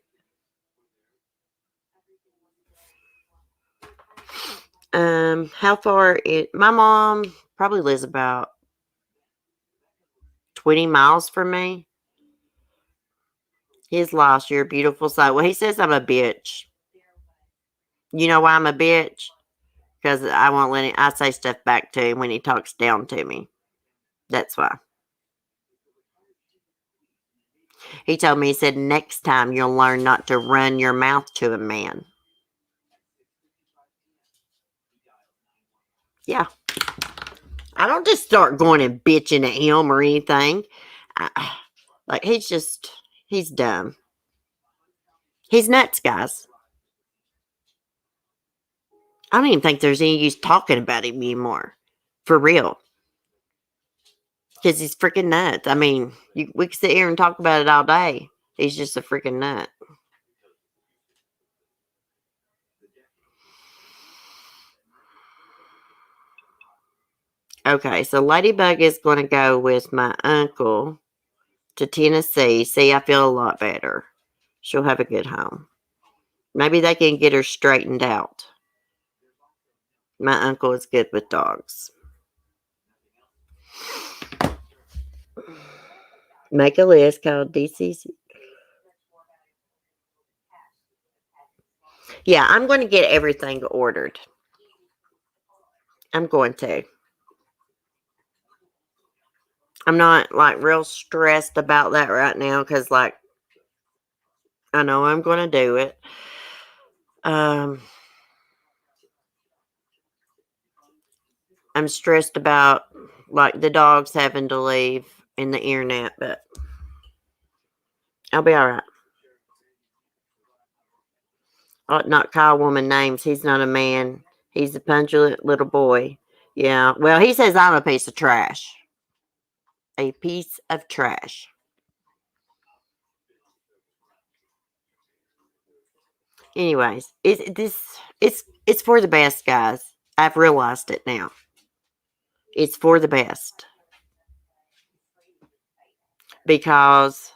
How far my mom probably lives about 20 miles from me. His lost your beautiful sight. Well, he says I'm a bitch. You know why I'm a bitch? Because I won't let him, I say stuff back to him when he talks down to me. That's why. He told me, he said, next time you'll learn not to run your mouth to a man. Yeah. I don't just start going and bitching at him or anything. Like, he's dumb. He's nuts, guys. I don't even think there's any use talking about him anymore. For real. Because he's freaking nuts. I mean, we could sit here and talk about it all day. He's just a freaking nut. Okay, so Ladybug is going to go with my uncle to Tennessee. See, I feel a lot better. She'll have a good home. Maybe they can get her straightened out. My uncle is good with dogs. Make a list called DCC. Yeah, I'm going to get everything ordered. I'm going to. I'm not like real stressed about that right now because, like, I know I'm going to do it. I'm stressed about like the dogs having to leave and the internet, but I'll be all right. I ought not call a woman names. He's not a man. He's a punctual little boy. Yeah. Well, he says I'm a piece of trash. A piece of trash. Anyways, it's for the best, guys. I've realized it now. It's for the best because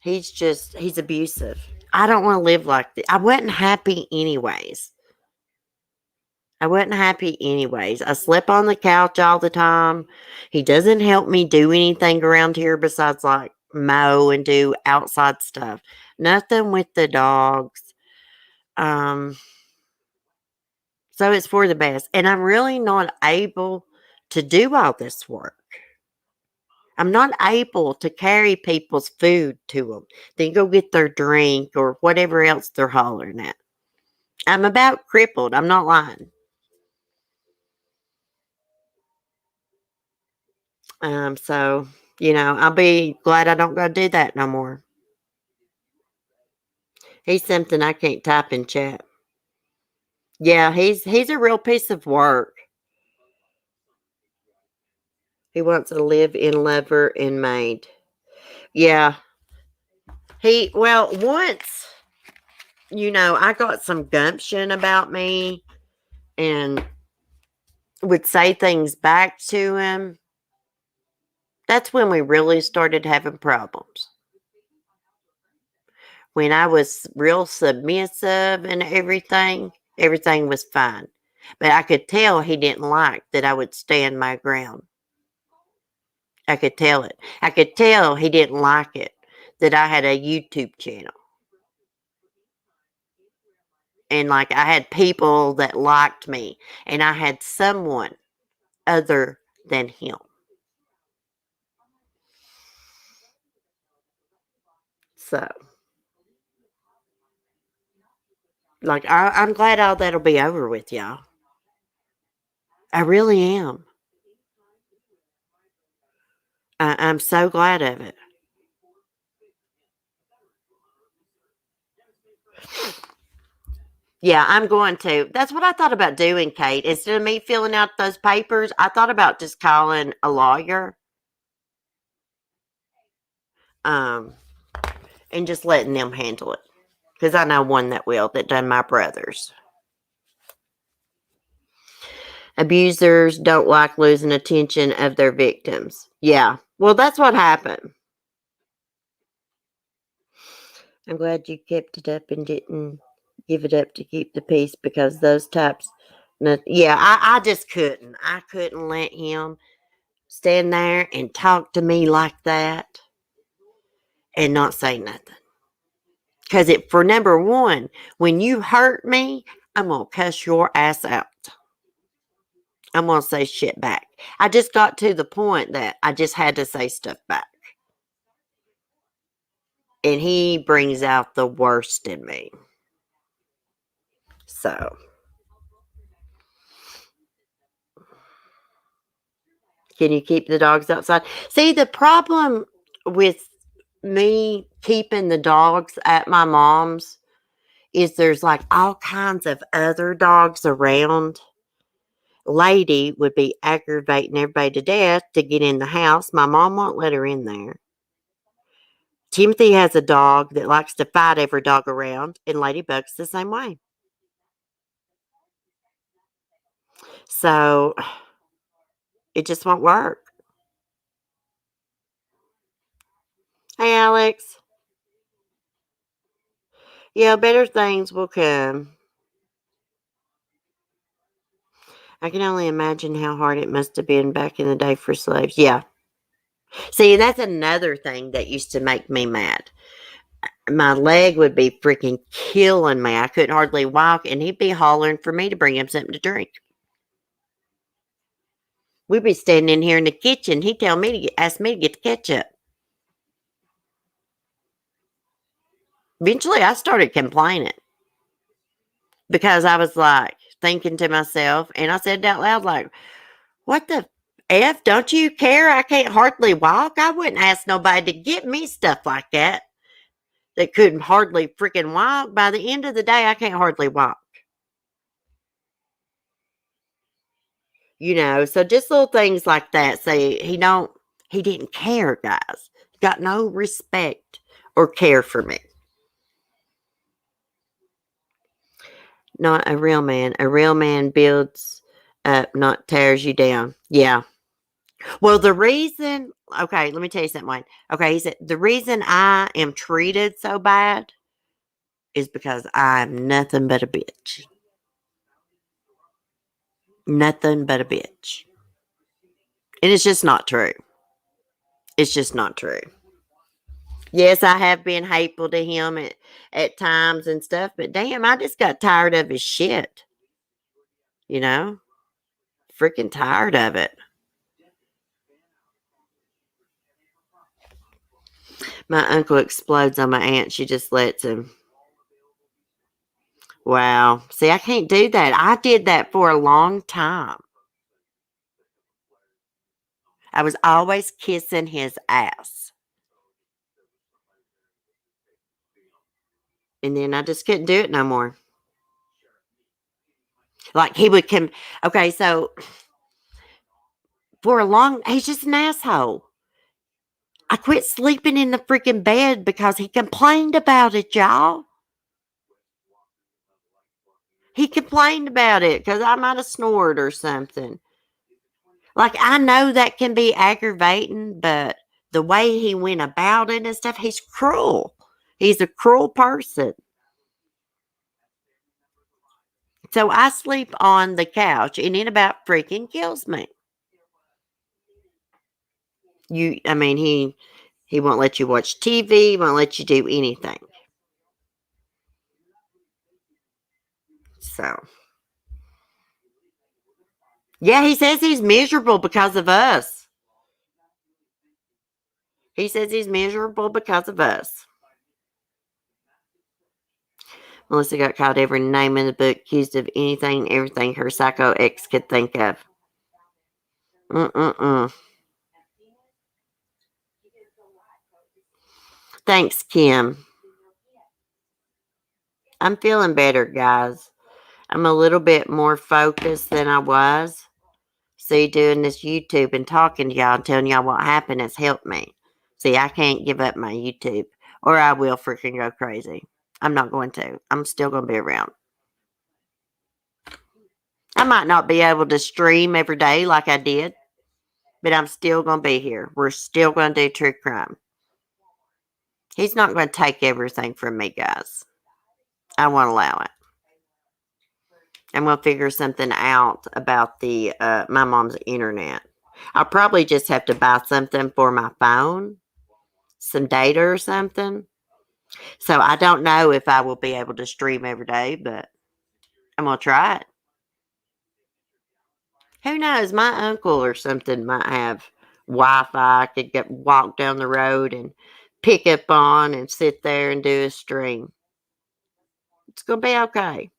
he's abusive. I don't want to live like this. I wasn't happy anyways. I slept on the couch all the time. He doesn't help me do anything around here besides like mow and do outside stuff. Nothing with the dogs. Um, so it's for the best. And I'm really not able to do all this work. I'm not able to carry people's food to them, then go get their drink or whatever else they're hollering at. I'm about crippled. I'm not lying. So, you know, I'll be glad I don't go do that no more. He's something I can't type in chat. Yeah, he's a real piece of work. He wants to live in lover and maid. Yeah. Once, you know, I got some gumption about me and would say things back to him. That's when we really started having problems. When I was real submissive and everything was fine. But I could tell he didn't like that I would stand my ground. I could tell it. I could tell he didn't like it that I had a YouTube channel. And like I had people that liked me and I had someone other than him. So, like, I'm glad all that'll be over with, y'all. I really am. I'm so glad of it. Yeah, I'm going to. That's what I thought about doing, Kate. Instead of me filling out those papers, I thought about just calling a lawyer, um, and just letting them handle it. Because I know one that will, that done my brother's. Abusers don't like losing attention of their victims. Yeah. Well, that's what happened. I'm glad you kept it up and didn't give it up to keep the peace because those types. Yeah, I just couldn't. I couldn't let him stand there and talk to me like that and not say nothing. Because for number one, when you hurt me, I'm going to cuss your ass out. I'm going to say shit back. I just got to the point that I just had to say stuff back. And he brings out the worst in me. So, can you keep the dogs outside? See, the problem with me keeping the dogs at my mom's is there's like all kinds of other dogs around. Lady would be aggravating everybody to death to get in the house. My mom won't let her in there. Timothy has a dog that likes to fight every dog around, and Ladybug's the same way. So it just won't work. Hey, Alex. Yeah, better things will come. I can only imagine how hard it must have been back in the day for slaves. Yeah. See, that's another thing that used to make me mad. My leg would be freaking killing me. I couldn't hardly walk, and he'd be hollering for me to bring him something to drink. We'd be standing in here in the kitchen. He'd tell me ask me to get the ketchup. Eventually, I started complaining because I was like thinking to myself, and I said it out loud, like, "What the f? Don't you care? I can't hardly walk. I wouldn't ask nobody to get me stuff like that. That couldn't hardly freaking walk. By the end of the day, I can't hardly walk. So just little things like that. Say he didn't care, guys. Got no respect or care for me. Not a real man. A real man builds up, not tears you down. Yeah. Well, the reason, okay, let me tell you something, Wayne. Okay, he said, the reason I am treated so bad is because I'm nothing but a bitch. Nothing but a bitch. And it's just not true. It's just not true. Yes, I have been hateful to him at times and stuff, but damn, I just got tired of his shit. You know? Freaking tired of it. My uncle explodes on my aunt. She just lets him. Wow. See, I can't do that. I did that for a long time. I was always kissing his ass. And then I just couldn't do it no more. Like he would come. Okay, so he's just an asshole. I quit sleeping in the freaking bed because he complained about it, y'all. He complained about it because I might have snored or something. Like, I know that can be aggravating, but the way he went about it and stuff, he's cruel. He's a cruel person. So I sleep on the couch and it about freaking kills me. He won't let you watch TV, won't let you do anything. So, yeah, he says he's miserable because of us. He says he's miserable because of us. Melissa got called every name in the book, accused of anything and everything her psycho ex could think of. Mm-mm-mm. Thanks, Kim. I'm feeling better, guys. I'm a little bit more focused than I was. See, doing this YouTube and talking to y'all and telling y'all what happened has helped me. See, I can't give up my YouTube or I will freaking go crazy. I'm not going to. I'm still going to be around. I might not be able to stream every day like I did, but I'm still going to be here. We're still going to do true crime. He's not going to take everything from me, guys. I won't allow it. I'm going to figure something out about the my mom's internet. I'll probably just have to buy something for my phone, some data or something. So I don't know if I will be able to stream every day, but I'm going to try it. Who knows? My uncle or something might have Wi-Fi. I could walk down the road and pick up on and sit there and do a stream. It's going to be okay.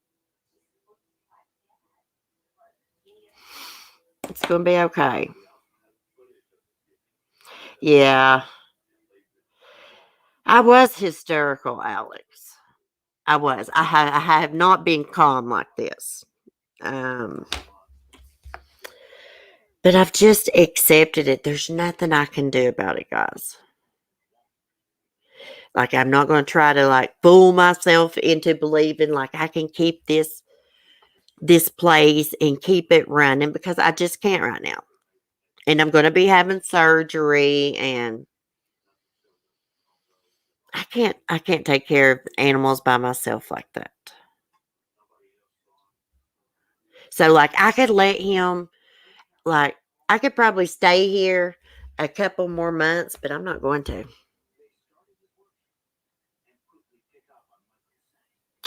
It's going to be okay. Yeah. I was hysterical, Alex. I was. I have not been calm like this. But I've just accepted it. There's nothing I can do about it, guys. Like, I'm not going to try to, like, fool myself into believing, like, I can keep this place and keep it running because I just can't right now. And I'm going to be having surgery and I can't take care of animals by myself like that. So, like, I could let him, like, I could probably stay here a couple more months, but I'm not going to.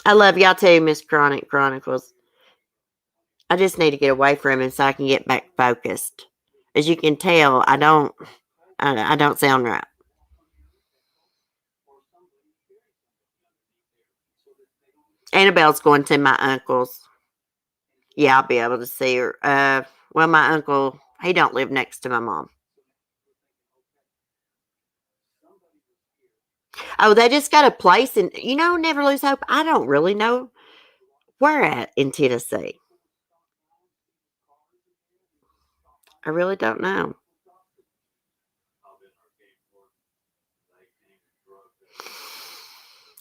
I love y'all too, Miss Chronic Chronicles. I just need to get away from him so I can get back focused. As you can tell, I don't sound right. Annabelle's going to my uncle's. Yeah, I'll be able to see her. Well, my uncle, he don't live next to my mom. Oh, they just got a place in, Never Lose Hope. I don't really know where at in Tennessee. I really don't know.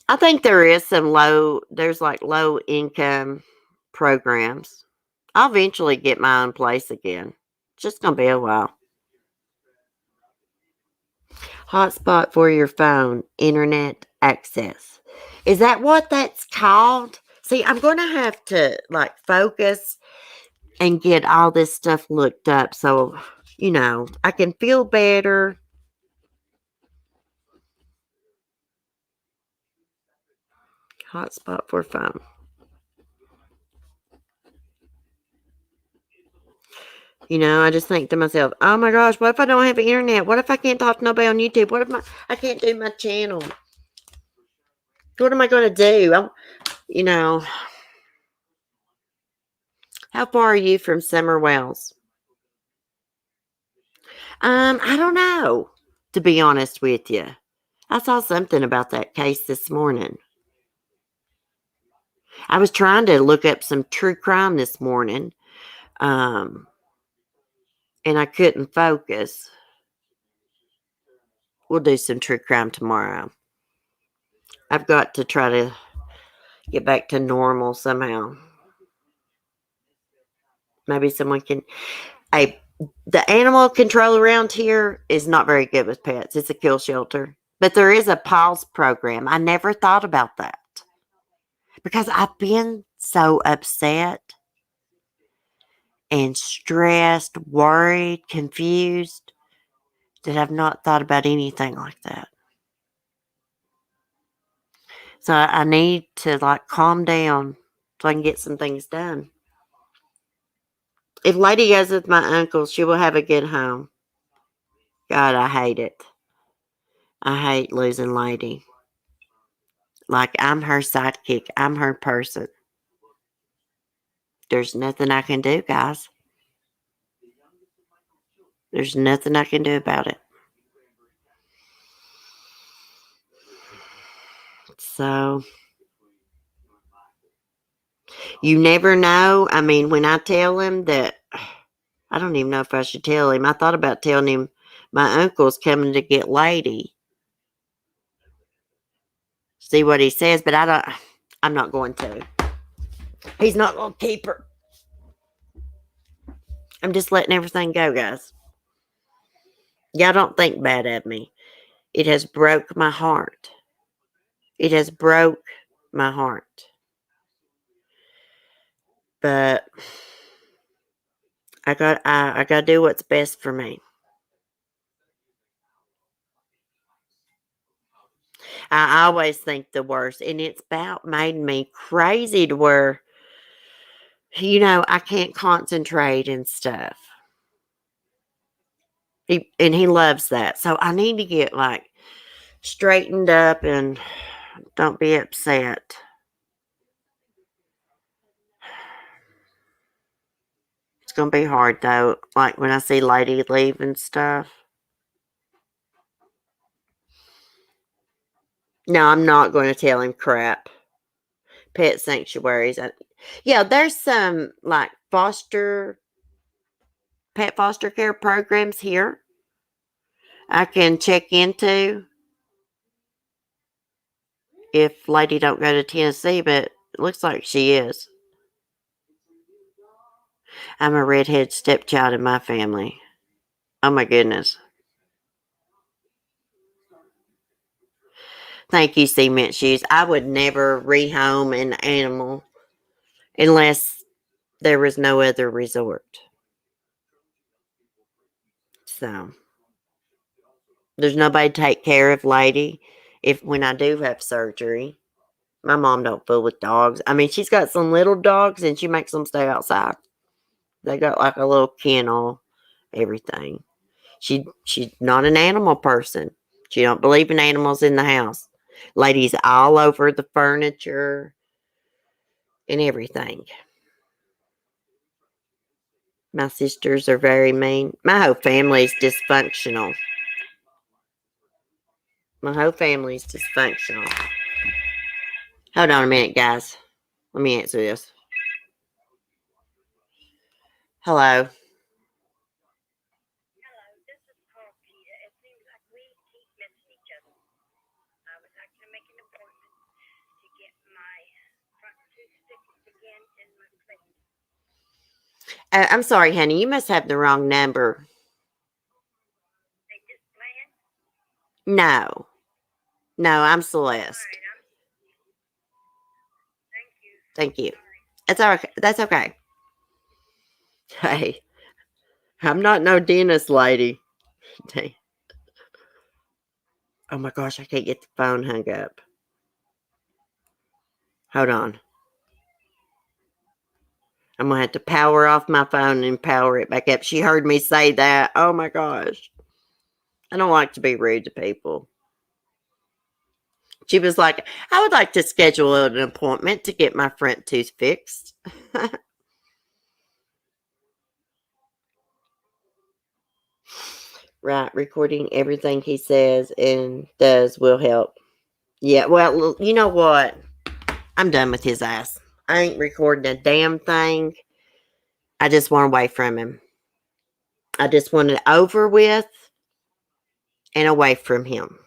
I think there is there's like low income programs. I'll eventually get my own place again. It's just going to be a while. Hotspot for your phone, internet access. Is that what that's called? See, I'm going to have to like focus and get all this stuff looked up so, I can feel better. Hotspot for phone. I just think to myself, oh my gosh, what if I don't have internet? What if I can't talk to nobody on YouTube? What if I can't do my channel? What am I going to do? How far are you from Summer Wells? I don't know, to be honest with you. I saw something about that case this morning. I was trying to look up some true crime this morning, and I couldn't focus. We'll do some true crime tomorrow. I've got to try to get back to normal somehow. Maybe someone can. The animal control around here is not very good with pets. It's a kill shelter. But there is a pause program. I never thought about that because I've been so upset and stressed, worried, confused that I've not thought about anything like that. So I need to like calm down so I can get some things done. If Lady goes with my uncle, she will have a good home. God, I hate it. I hate losing Lady. Like, I'm her sidekick. I'm her person. There's nothing I can do, guys. There's nothing I can do about it. So, You never know. I mean, when I tell him that, I don't even know if I should tell him. I thought about telling him my uncle's coming to get Lady. See what he says, but I'm not going to. He's not going to keep her. I'm just letting everything go, guys. Y'all don't think bad of me. It has broke my heart. It has broke my heart. But I got to do what's best for me. I always think the worst, and it's about made me crazy to where, I can't concentrate and stuff. He loves that, so I need to get like straightened up and don't be upset. It's gonna be hard though, like when I see Lady leave and stuff. No, I'm not going to tell him crap. Pet sanctuaries. Yeah, there's some like pet foster care programs here I can check into if Lady don't go to Tennessee, but it looks like she is. I'm a redhead stepchild in my family. Oh my goodness. Thank you, Cement Shoes. I would never rehome an animal unless there was no other resort. So there's nobody to take care of Lady if when I do have surgery. My mom don't fool with dogs. I mean, she's got some little dogs and she makes them stay outside. They got like a little kennel, everything. She's not an animal person. She don't believe in animals in the house. Ladies all over the furniture and everything. My sisters are very mean. My whole family's dysfunctional. My whole family's dysfunctional. Hold on a minute, guys. Let me answer this. Hello. I'm sorry, honey. You must have the wrong number. No. No, I'm Celeste. Thank you. That's all right. That's okay. Hey, I'm not no dentist lady. Oh my gosh, I can't get the phone hung up. Hold on. I'm going to have to power off my phone and power it back up. She heard me say that. Oh my gosh. I don't like to be rude to people. She was like, I would like to schedule an appointment to get my front tooth fixed. Right, recording everything he says and does will help. Yeah, well, you know what? I'm done with his ass. I ain't recording a damn thing. I just want away from him. I just want it over with and away from him.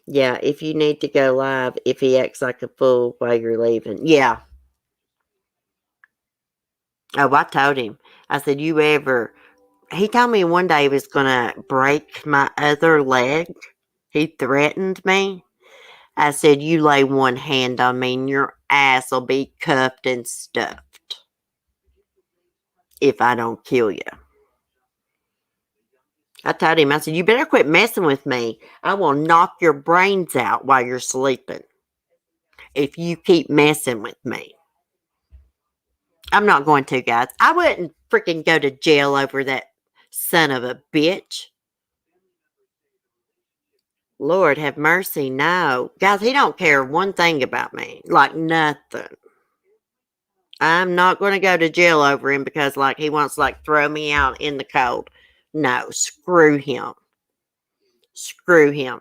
Yeah, if you need to go live, if he acts like a fool while you're leaving. Yeah. Oh, I told him. I said, he told me one day he was going to break my other leg. He threatened me. I said, you lay one hand on me and your ass will be cuffed and stuffed if I don't kill you. I told him, I said, you better quit messing with me. I will knock your brains out while you're sleeping if you keep messing with me. I'm not going to, guys. I wouldn't freaking go to jail over that son of a bitch. Lord have mercy, no. Guys, he don't care one thing about me. Like nothing. I'm not going to go to jail over him because like he wants to like throw me out in the cold. No, screw him. Screw him.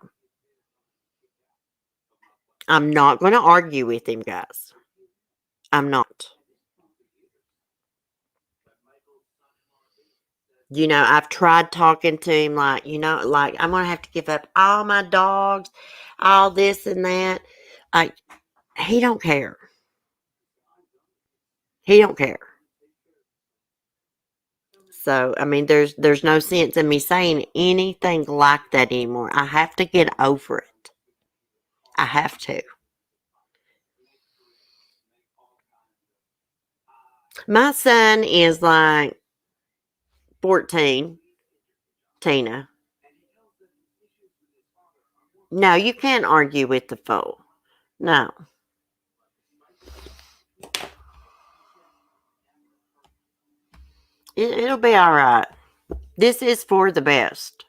I'm not going to argue with him, guys. I'm not. I've tried talking to him like, like I'm going to have to give up all my dogs, all this and that. Like, he don't care. He don't care. So, I mean, there's no sense in me saying anything like that anymore. I have to get over it. I have to. My son is like 14, Tina. No, you can't argue with the fool. No. It'll be all right. This is for the best.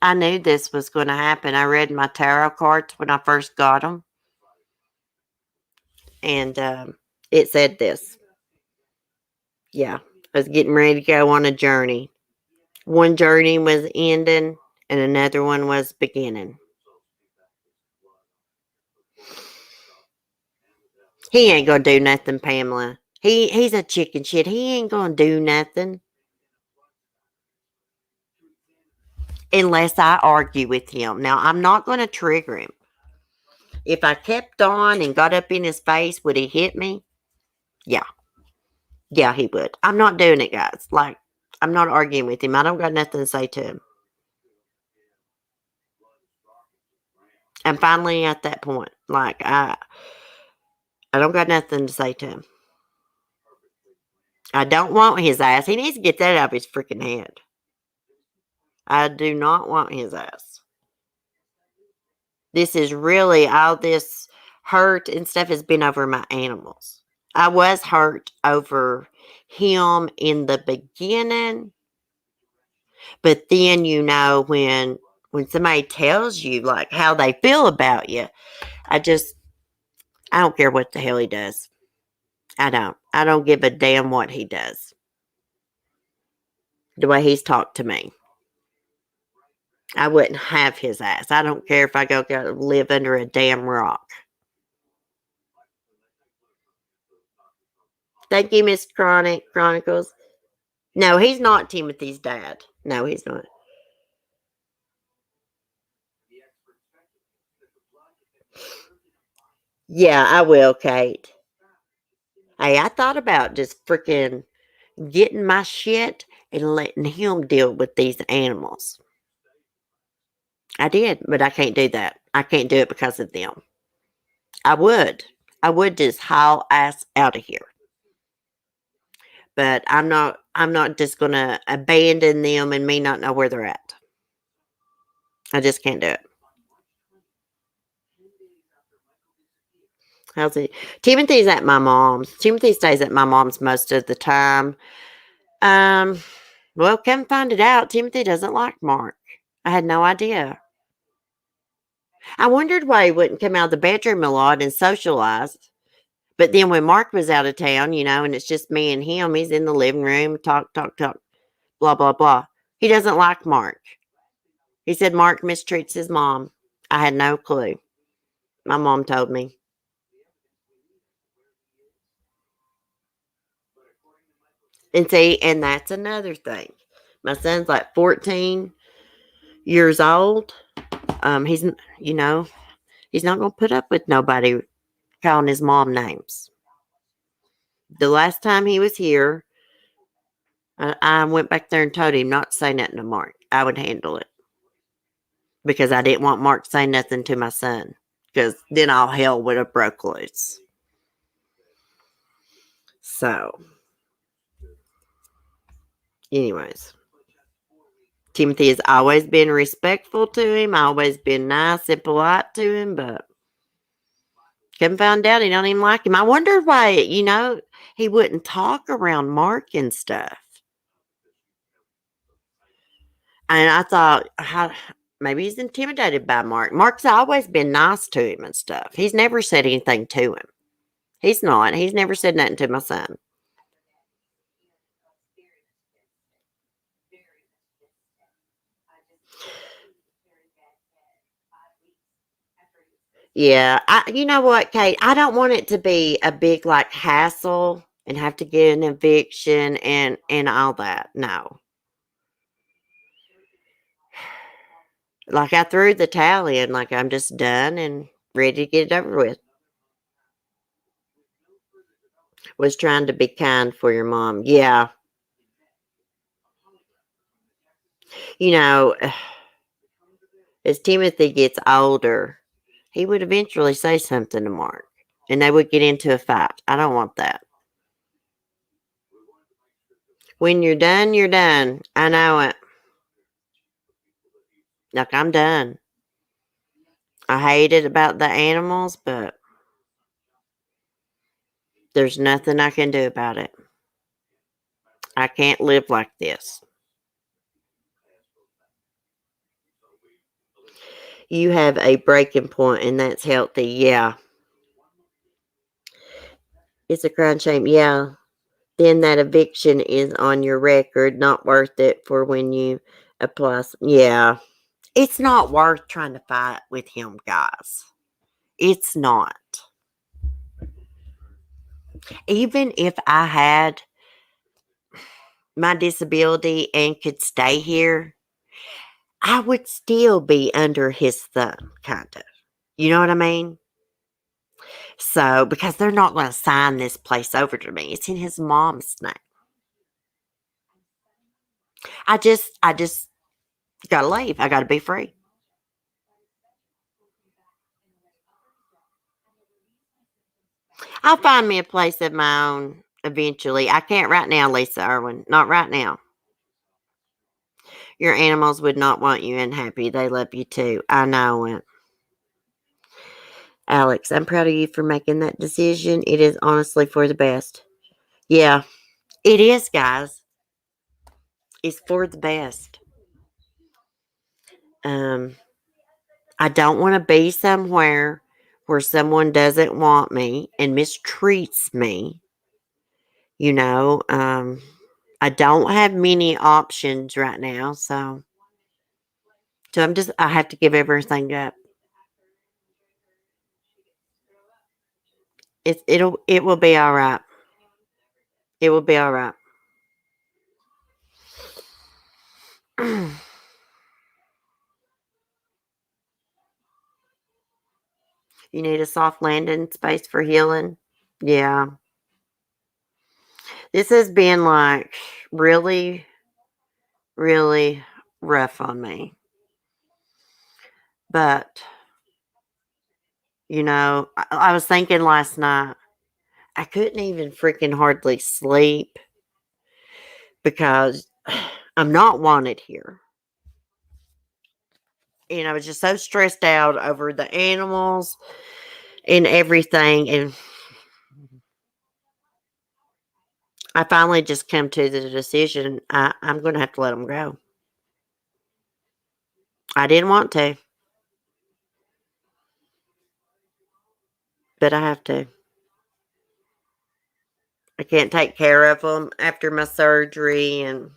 I knew this was going to happen. I read my tarot cards when I first got them, and it said this. Yeah, I was getting ready to go on a journey. One journey was ending, and another one was beginning. He ain't gonna do nothing, Pamela. He's a chicken shit. He ain't gonna do nothing unless I argue with him. Now I'm not gonna trigger him. If I kept on and got up in his face, would he hit me? Yeah. Yeah, he would. I'm not doing it, guys. Like, I'm not arguing with him. I don't got nothing to say to him. I'm finally at that point. Like, I don't got nothing to say to him. I don't want his ass. He needs to get that out of his freaking head. I do not want his ass. This is really all this hurt and stuff has been over my animals. I was hurt over him in the beginning, but then when somebody tells you like how they feel about you, I don't care what the hell he does. I don't. I don't give a damn what he does. The way he's talked to me. I wouldn't have his ass. I don't care if I go live under a damn rock. Thank you, Miss Chronicles. No, he's not Timothy's dad. No, he's not. Yeah, I will, Kate. Hey, I thought about just freaking getting my shit and letting him deal with these animals. I did, but I can't do that. I can't do it because of them. I would. I would just haul ass out of here. But I'm not just gonna abandon them and me not know where they're at. I just can't do it. How's it? Timothy's at my mom's. Timothy stays at my mom's most of the time. Um, well, come find it out. Timothy doesn't like Mark. I had no idea. I wondered why he wouldn't come out of the bedroom a lot and socialize. But then when Mark was out of town, and it's just me and him, he's in the living room, talk, talk, talk, blah, blah, blah. He doesn't like Mark. He said Mark mistreats his mom. I had no clue. My mom told me. And see, and that's another thing. My son's like 14 years old. He's, he's not going to put up with nobody calling his mom names. The last time he was here, I went back there and told him not to say nothing to Mark. I would handle it because I didn't want Mark to say nothing to my son because then all hell would have broke loose. So, anyways, Timothy has always been respectful to him, always been nice and polite to him, but come found out he don't even like him. I wonder why, he wouldn't talk around Mark and stuff. And I thought, maybe he's intimidated by Mark. Mark's always been nice to him and stuff. He's never said anything to him. He's not. He's never said nothing to my son. Yeah, you know what, Kate? I don't want it to be a big like hassle and have to get an eviction and all that. No, like I threw the towel in, like I'm just done and ready to get it over with. Was trying to be kind for your mom. Yeah, you know, as Timothy gets older, he would eventually say something to Mark, and they would get into a fight. I don't want that. When you're done, you're done. I know it. Like I'm done. I hate it about the animals, but there's nothing I can do about it. I can't live like this. You have a breaking point, and that's healthy. Yeah. It's a crime shame. Yeah. Then that eviction is on your record. Not worth it for when you apply. Yeah. It's not worth trying to fight with him, guys. It's not. Even if I had my disability and could stay here, I would still be under his thumb, kind of. You know what I mean? So, because they're not going to sign this place over to me, it's in his mom's name. I just gotta leave. I gotta be free. I'll find me a place of my own eventually. I can't right now, Lisa Irwin. Not right now. Your animals would not want you unhappy. They love you too. I know it. Alex, I'm proud of you for making that decision. It is honestly for the best. Yeah, it is, guys. It's for the best. Um, I don't want to be somewhere where someone doesn't want me and mistreats me. You know, I don't have many options right now, so I have to give everything up. It will be all right. It will be all right. You need a soft landing space for healing. Yeah. This has been like really, really rough on me. But, I was thinking last night, I couldn't even freaking hardly sleep because I'm not wanted here. And I was just so stressed out over the animals and everything. And I finally just come to the decision I'm going to have to let them go. I didn't want to, but I have to. I can't take care of them after my surgery and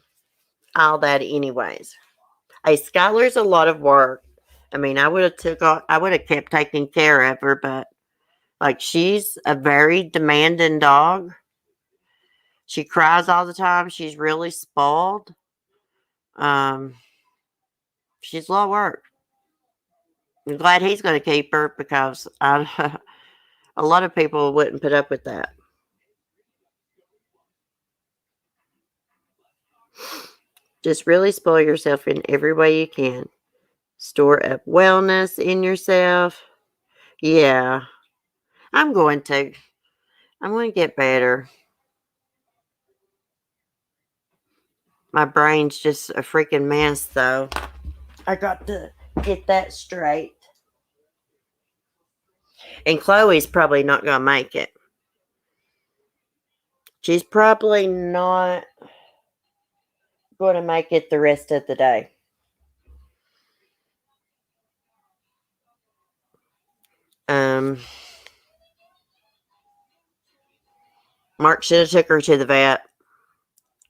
all that, anyways. Hey, Skylar's a lot of work. I mean, I would have kept taking care of her, but like she's a very demanding dog. She cries all the time. She's really spoiled. Um, she's a lot of work. I'm glad he's going to keep her because a lot of people wouldn't put up with that. Just really spoil yourself in every way you can. Store up wellness in yourself. Yeah, I'm going to. I'm going to get better. My brain's just a freaking mess, though. I got to get that straight. And Chloe's probably not going to make it. She's probably not going to make it the rest of the day. Um, Mark should have took her to the vet.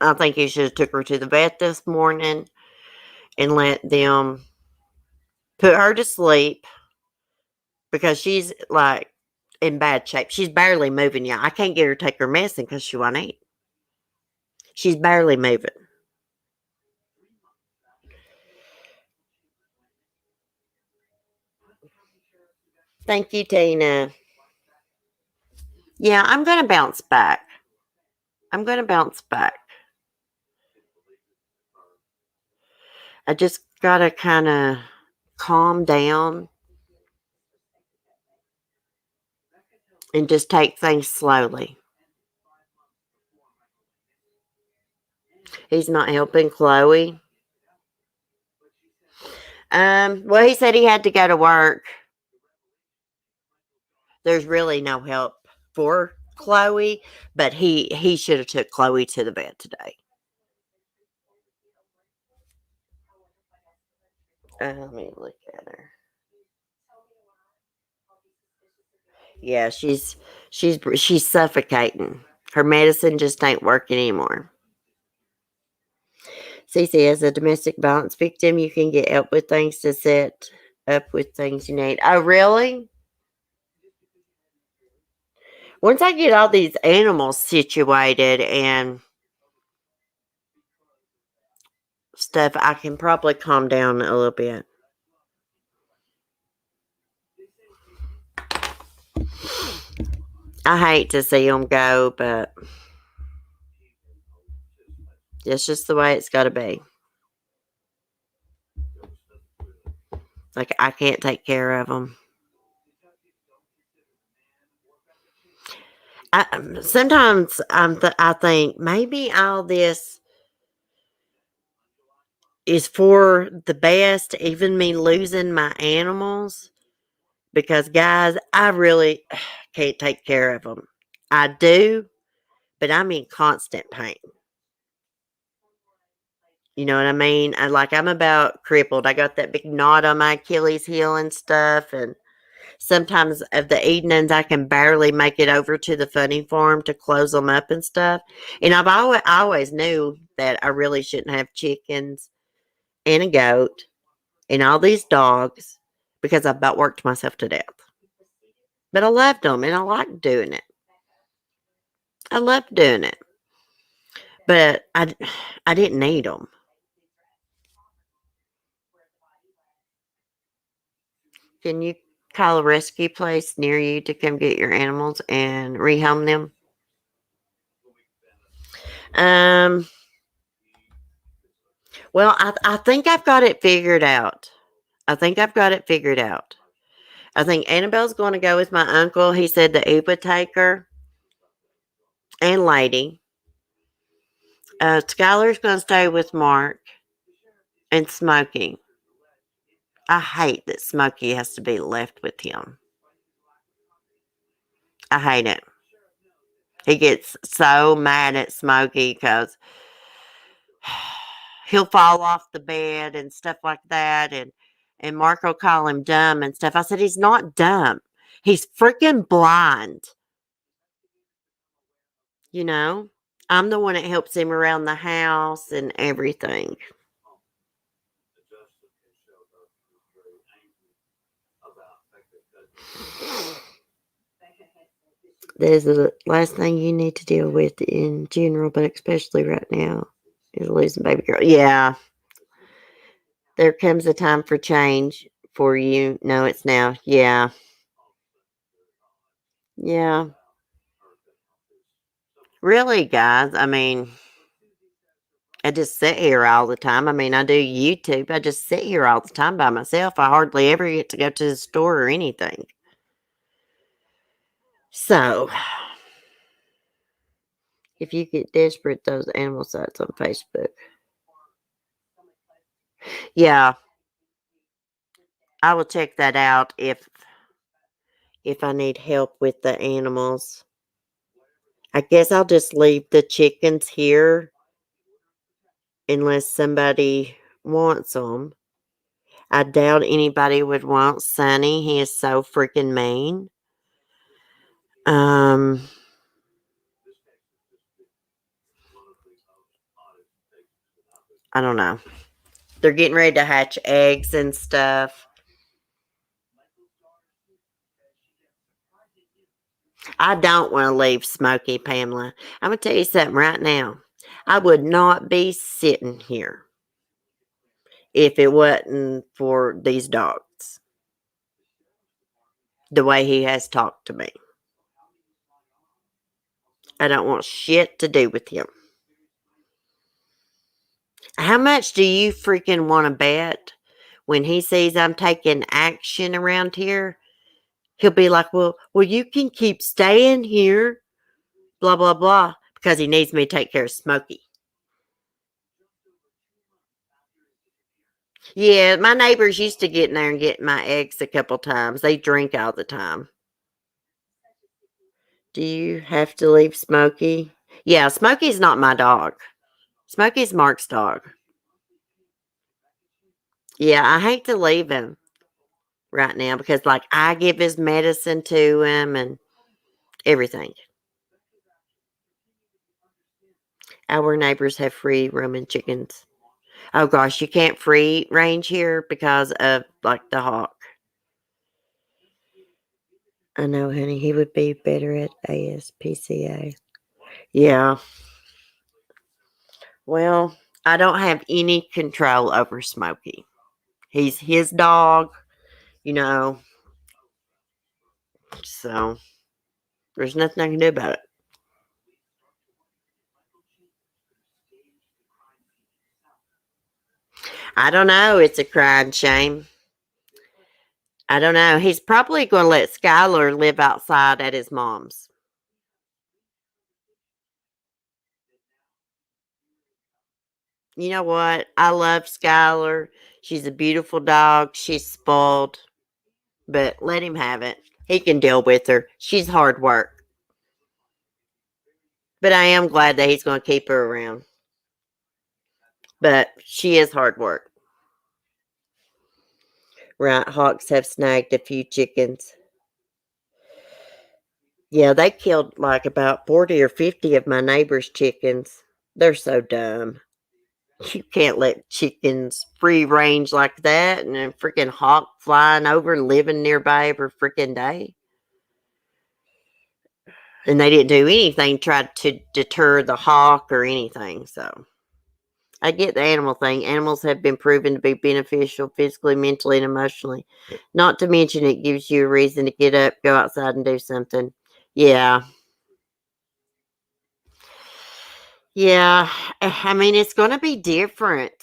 I think he should have took her to the vet this morning and let them put her to sleep because she's like in bad shape. She's barely moving. Yeah, I can't get her to take her medicine because she won't eat. She's barely moving. Thank you, Tina. Yeah, I'm going to bounce back. I'm going to bounce back. I just got to kind of calm down and just take things slowly. He's not helping Chloe. Well, he said he had to go to work. There's really no help for Chloe, but he should have took Chloe to the vet today. Let me look at her. Yeah, she's suffocating. Her medicine just ain't working anymore. Cece, as a domestic violence victim, you can get help with things to set up with things you need. Oh, really? Once I get all these animals situated and stuff, I can probably calm down a little bit. I hate to see them go, but it's just the way it's got to be. Like, I can't take care of them. Sometimes I think maybe all this is for the best, even me losing my animals. Because, guys, I really can't take care of them. I do, but I'm in constant pain. You know what I mean? I'm about crippled. I got that big knot on my Achilles heel and stuff. And sometimes of the evenings, I can barely make it over to the funny farm to close them up and stuff. And I always knew that I really shouldn't have chickens and a goat and all these dogs because I about worked myself to death. But I loved them and I liked doing it. I loved doing it. But I didn't need them. Can you call a rescue place near you to come get your animals and rehome them? Um, well, I think I've got it figured out. I think I've got it figured out. I think Annabelle's going to go with my uncle. He said the Uber taker and lady. Skylar's going to stay with Mark and Smokey. I hate that Smokey has to be left with him. I hate it. He gets so mad at Smokey because he'll fall off the bed and stuff like that. And Mark will call him dumb and stuff. I said, he's not dumb. He's freaking blind. You know? I'm the one that helps him around the house and everything. There's the last thing you need to deal with in general, but especially right now, is losing baby girl. Yeah. There comes a time for change for you. No, it's now. Yeah. Yeah. Really, guys. I mean, I just sit here all the time. I mean, I do YouTube. I just sit here all the time by myself. I hardly ever get to go to the store or anything. So, if you get desperate, those animal sites on Facebook. Yeah, I will check that out if I need help with the animals. I guess I'll just leave the chickens here unless somebody wants them. I doubt anybody would want Sonny. He is so freaking mean. Um, I don't know. They're getting ready to hatch eggs and stuff. I don't want to leave Smokey, Pamela. I'm going to tell you something right now. I would not be sitting here if it wasn't for these dogs. The way he has talked to me. I don't want shit to do with him. How much do you freaking want to bet when he sees I'm taking action around here? He'll be like, well, you can keep staying here, blah, blah, blah, because he needs me to take care of Smokey. Yeah, my neighbors used to get in there and get my eggs a couple times. They drink all the time. Do you have to leave Smokey? Yeah, Smokey's not my dog. Smokey's Mark's dog. Yeah, I hate to leave him right now because, like, I give his medicine to him and everything. Our neighbors have free roaming chickens. Oh gosh, you can't free range here because of like the hawk. I know, honey. He would be better at ASPCA. Yeah. Well, I don't have any control over Smokey. He's his dog, you know. So there's nothing I can do about it. I don't know. It's a crying shame. I don't know. He's probably going to let Skylar live outside at his mom's. You know what? I love Skylar. She's a beautiful dog. She's spoiled, but let him have it. He can deal with her. She's hard work. But I am glad that he's going to keep her around. But she is hard work. Right. Hawks have snagged a few chickens. Yeah, they killed like about 40 or 50 of my neighbor's chickens. They're so dumb. You can't let chickens free range like that and a freaking hawk flying over and living nearby every freaking day. And they didn't do anything to try to deter the hawk or anything. So I get the animal thing. Animals have been proven to be beneficial physically, mentally, and emotionally. Not to mention it gives you a reason to get up, go outside, and do something. Yeah. Yeah. I mean, it's going to be different.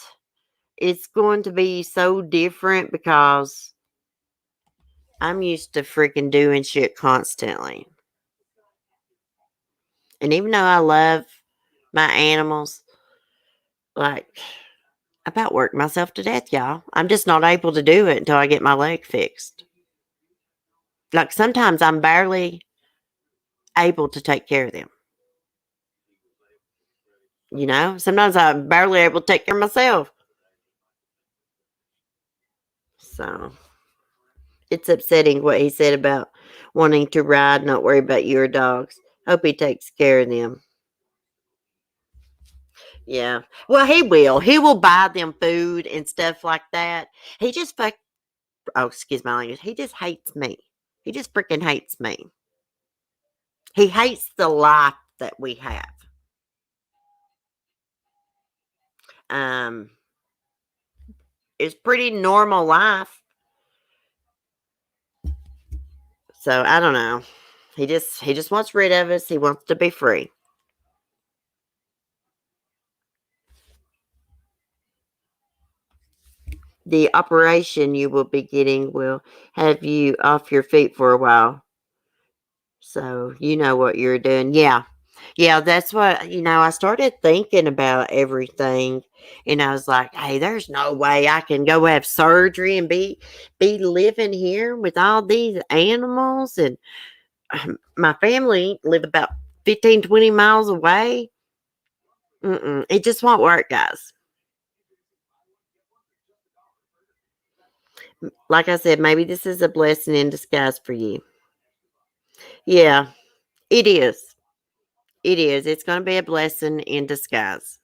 It's going to be so different because I'm used to freaking doing shit constantly. And even though I love my animals, like, I about work myself to death, y'all. I'm just not able to do it until I get my leg fixed. Like, sometimes I'm barely able to take care of them. You know, sometimes I'm barely able to take care of myself. So it's upsetting what he said about wanting to ride, not worry about your dogs. Hope he takes care of them. Yeah. Well, he will. He will buy them food and stuff like that. He just oh, excuse my language. He just hates me. He just freaking hates me. He hates the life that we have. Um, it's pretty normal life. So I don't know. He just wants rid of us. He wants to be free. The operation you will be getting will have you off your feet for a while. So you know what you're doing. Yeah. Yeah, that's what, I started thinking about everything and I was like, hey, there's no way I can go have surgery and be living here with all these animals and my family live about 15, 20 miles away. It just won't work, guys. Like I said, maybe this is a blessing in disguise for you. Yeah, it is. It is. It's going to be a blessing in disguise.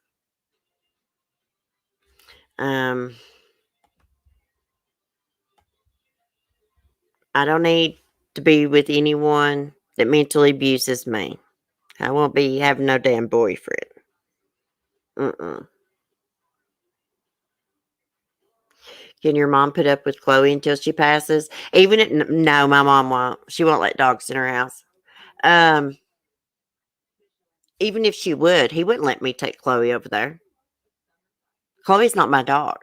Um, I don't need to be with anyone. that mentally abuses me. I won't be having no damn boyfriend. Mm-mm. Can your mom put up with Chloe until she passes? No, my mom won't. She won't let dogs in her house. Um, Even if she would, he wouldn't let me take Chloe over there. Chloe's not my dog.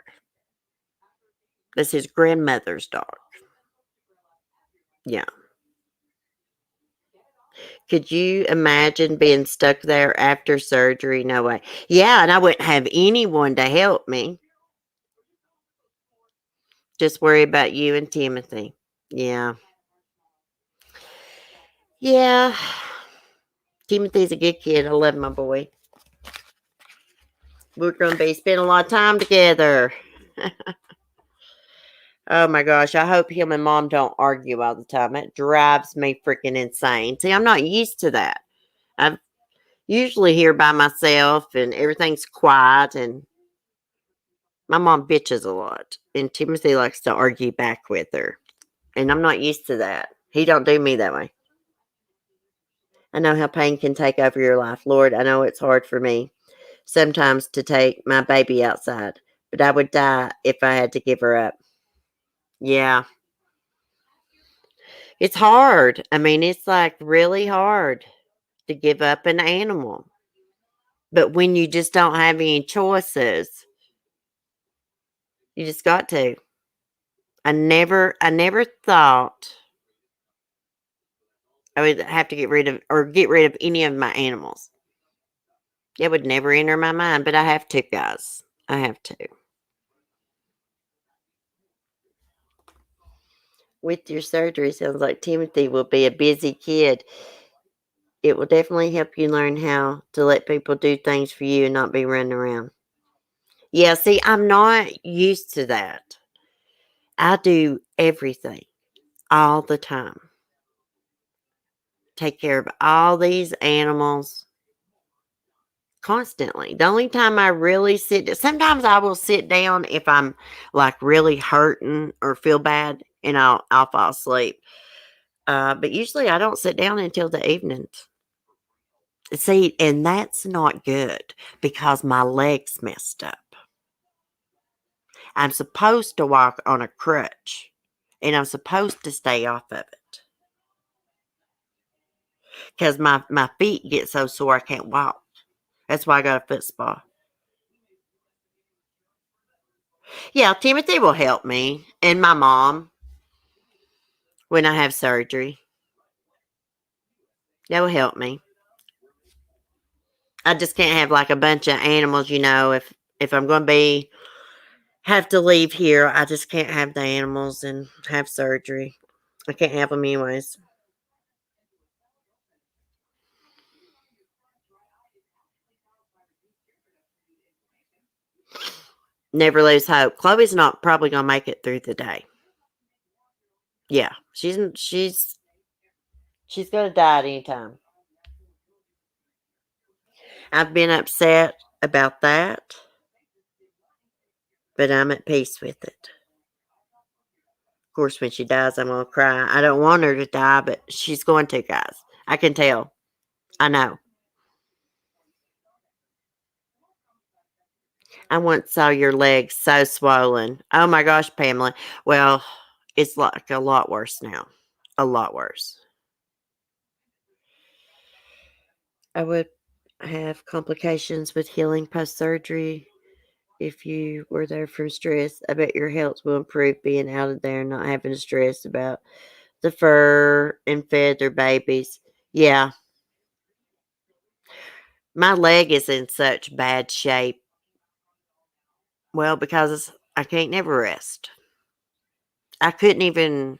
That's his grandmother's dog. Yeah. Could you imagine being stuck there after surgery? No way. Yeah, and I wouldn't have anyone to help me. Just worry about you and Timothy. Yeah. Yeah. Timothy's a good kid. I love my boy. We're going to be spending a lot of time together. Oh my gosh. I hope him and mom don't argue all the time. It drives me freaking insane. See, I'm not used to that. I'm usually here by myself and everything's quiet, and my mom bitches a lot. And Timothy likes to argue back with her. And I'm not used to that. He don't do me that way. I know how pain can take over your life. Lord, I know it's hard for me sometimes to take my baby outside, but I would die if I had to give her up. Yeah. It's hard. I mean, it's like really hard to give up an animal. But when you just don't have any choices, you just got to. I never thought I would have to get rid of any of my animals. It would never enter my mind, but I have to, guys. I have to. With your surgery, sounds like Timothy will be a busy kid. It will definitely help you learn how to let people do things for you and not be running around. Yeah, see, I'm not used to that. I do everything all the time. Take care of all these animals constantly. The only time I really sometimes I will sit down if I'm like really hurting or feel bad, and I'll fall asleep. But usually I don't sit down until the evenings. See, and that's not good because my leg's messed up. I'm supposed to walk on a crutch, and I'm supposed to stay off of it because my feet get so sore I can't walk. That's why I got a foot spa. Yeah, Timothy will help me and my mom when I have surgery. That will help me. I just can't have like a bunch of animals, if I'm going to be have to leave here, I just can't have the animals and have surgery. I can't have them anyways. Never lose hope. Chloe's not probably gonna make it through the day. Yeah, she's gonna die at any time. I've been upset about that, but I'm at peace with it. Of course, when she dies, I'm gonna cry. I don't want her to die, but she's going to, guys. I can tell. I know. I once saw your legs so swollen. Oh my gosh, Pamela. Well, it's like a lot worse now. A lot worse. I would have complications with healing post surgery if you were there from stress. I bet your health will improve being out of there and not having to stress about the fur and fed their babies. Yeah, my leg is in such bad shape. Well, because I can't never rest. I couldn't even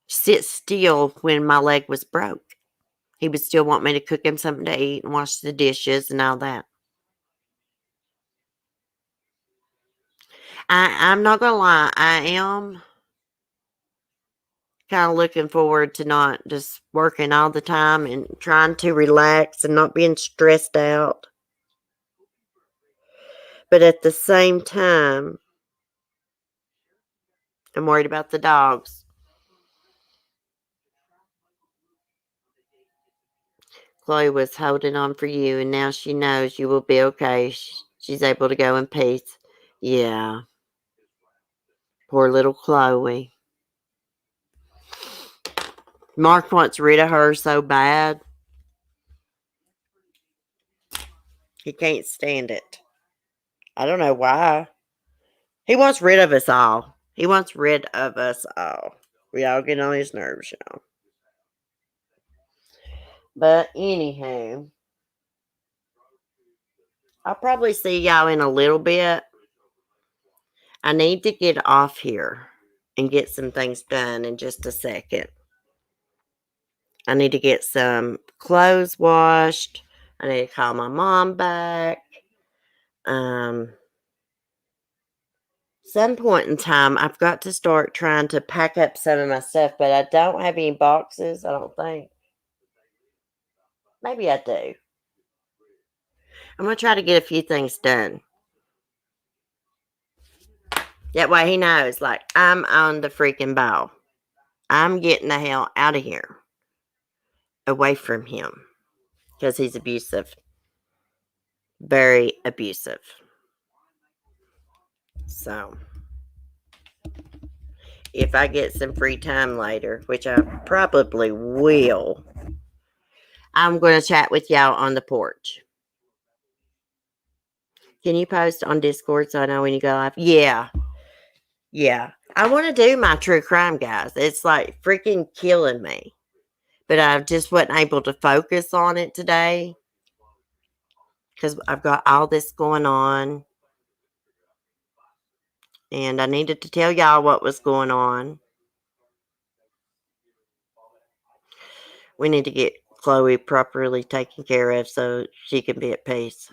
sit still when my leg was broke. He would still want me to cook him something to eat and wash the dishes and all that. I'm not gonna lie, I am kind of looking forward to not just working all the time and trying to relax and not being stressed out. But at the same time, I'm worried about the dogs. Chloe was holding on for you, and now she knows you will be okay. She's able to go in peace. Yeah. Poor little Chloe. Mark wants rid of her so bad. He can't stand it. I don't know why. He wants rid of us all. He wants rid of us all. We all get on his nerves, y'all. But anywho, I'll probably see y'all in a little bit. I need to get off here and get some things done in just a second. I need to get some clothes washed. I need to call my mom back. Some point in time, I've got to start trying to pack up some of my stuff, but I don't have any boxes, I don't think. Maybe I do. I'm going to try to get a few things done. That way he knows, like, I'm on the freaking ball. I'm getting the hell out of here. Away from him. Because he's abusive. Very abusive. So, if I get some free time later, which I probably will, I'm going to chat with y'all on the porch. Can you post on Discord so I know when you go live? Yeah. Yeah. I want to do my true crime, guys. It's like freaking killing me. But I just wasn't able to focus on it today. Because I've got all this going on. And I needed to tell y'all what was going on. We need to get Chloe properly taken care of so she can be at peace.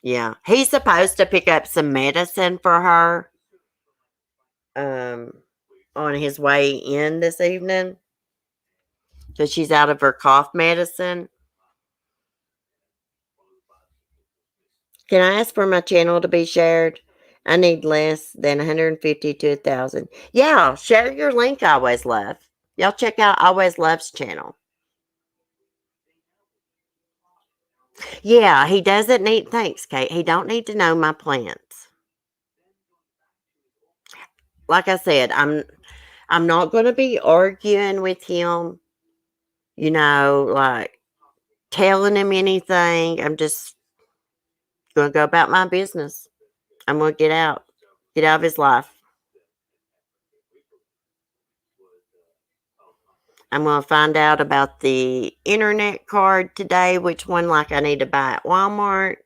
Yeah. He's supposed to pick up some medicine for her on his way in this evening. Because she's out of her cough medicine. Can I ask for my channel to be shared? I need less than 150 to 1,000. Yeah, share your link, Always Love. Y'all check out Always Love's channel. Yeah, he doesn't need, thanks, Kate. He don't need to know my plans. Like I said, I'm not going to be arguing with him, like telling him anything. I'm just going to go about my business. I'm going to get out of his life. I'm going to find out about the internet card today, which one like I need to buy at Walmart.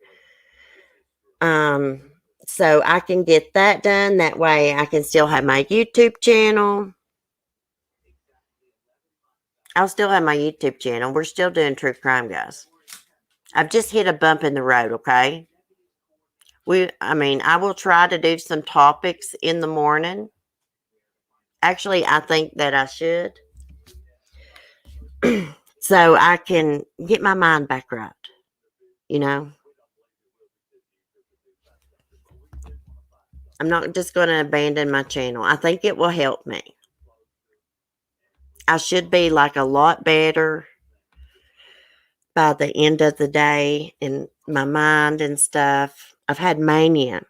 So I can get that done. That way I can still have my YouTube channel. I'll still have my YouTube channel. We're still doing true crime, guys. I've just hit a bump in the road, okay? I will try to do some topics in the morning. Actually, I think that I should. So I can get my mind back right, I'm not just going to abandon my channel. I think it will help me. I should be like a lot better by the end of the day in my mind and stuff. I've had mania.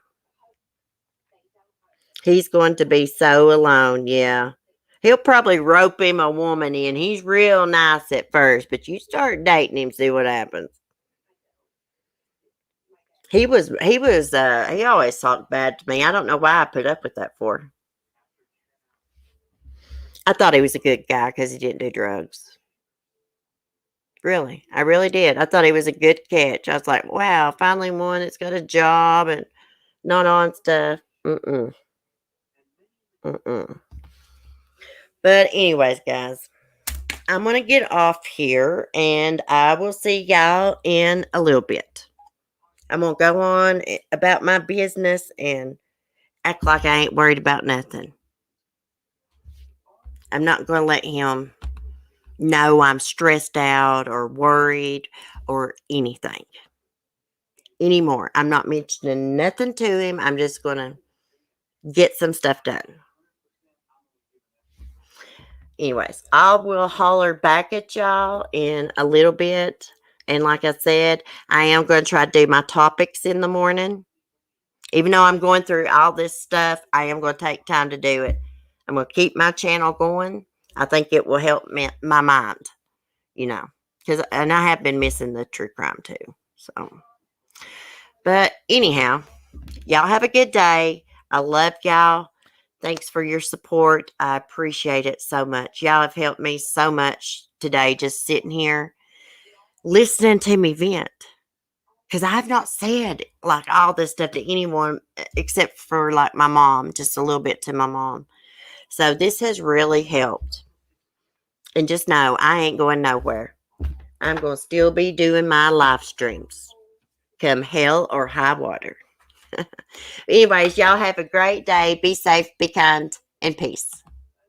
He's going to be so alone, yeah. He'll probably rope him a woman in. He's real nice at first, but you start dating him, see what happens. He always talked bad to me. I don't know why I put up with that for. I thought he was a good guy because he didn't do drugs. Really. I really did. I thought he was a good catch. I was like, wow, finally one that's got a job and not on stuff. Mm-mm. But anyways, guys, I'm going to get off here and I will see y'all in a little bit. I'm going to go on about my business and act like I ain't worried about nothing. I'm not going to let him know I'm stressed out or worried or anything anymore. I'm not mentioning nothing to him. I'm just going to get some stuff done. Anyways, I will holler back at y'all in a little bit And like I said, I am going to try to do my topics in the morning. Even though I'm going through all this stuff, I am going to take time to do it. I'm going to keep my channel going. I think it will help my mind, and I have been missing the true crime too. So, but anyhow, y'all have a good day. I love y'all. Thanks for your support. I appreciate it so much. Y'all have helped me so much today just sitting here listening to me vent. Because I've not said like all this stuff to anyone except for like my mom, just a little bit to my mom. So this has really helped. And just know I ain't going nowhere. I'm going to still be doing my live streams come hell or high water. Anyways, y'all have a great day. Be safe, be kind, and peace.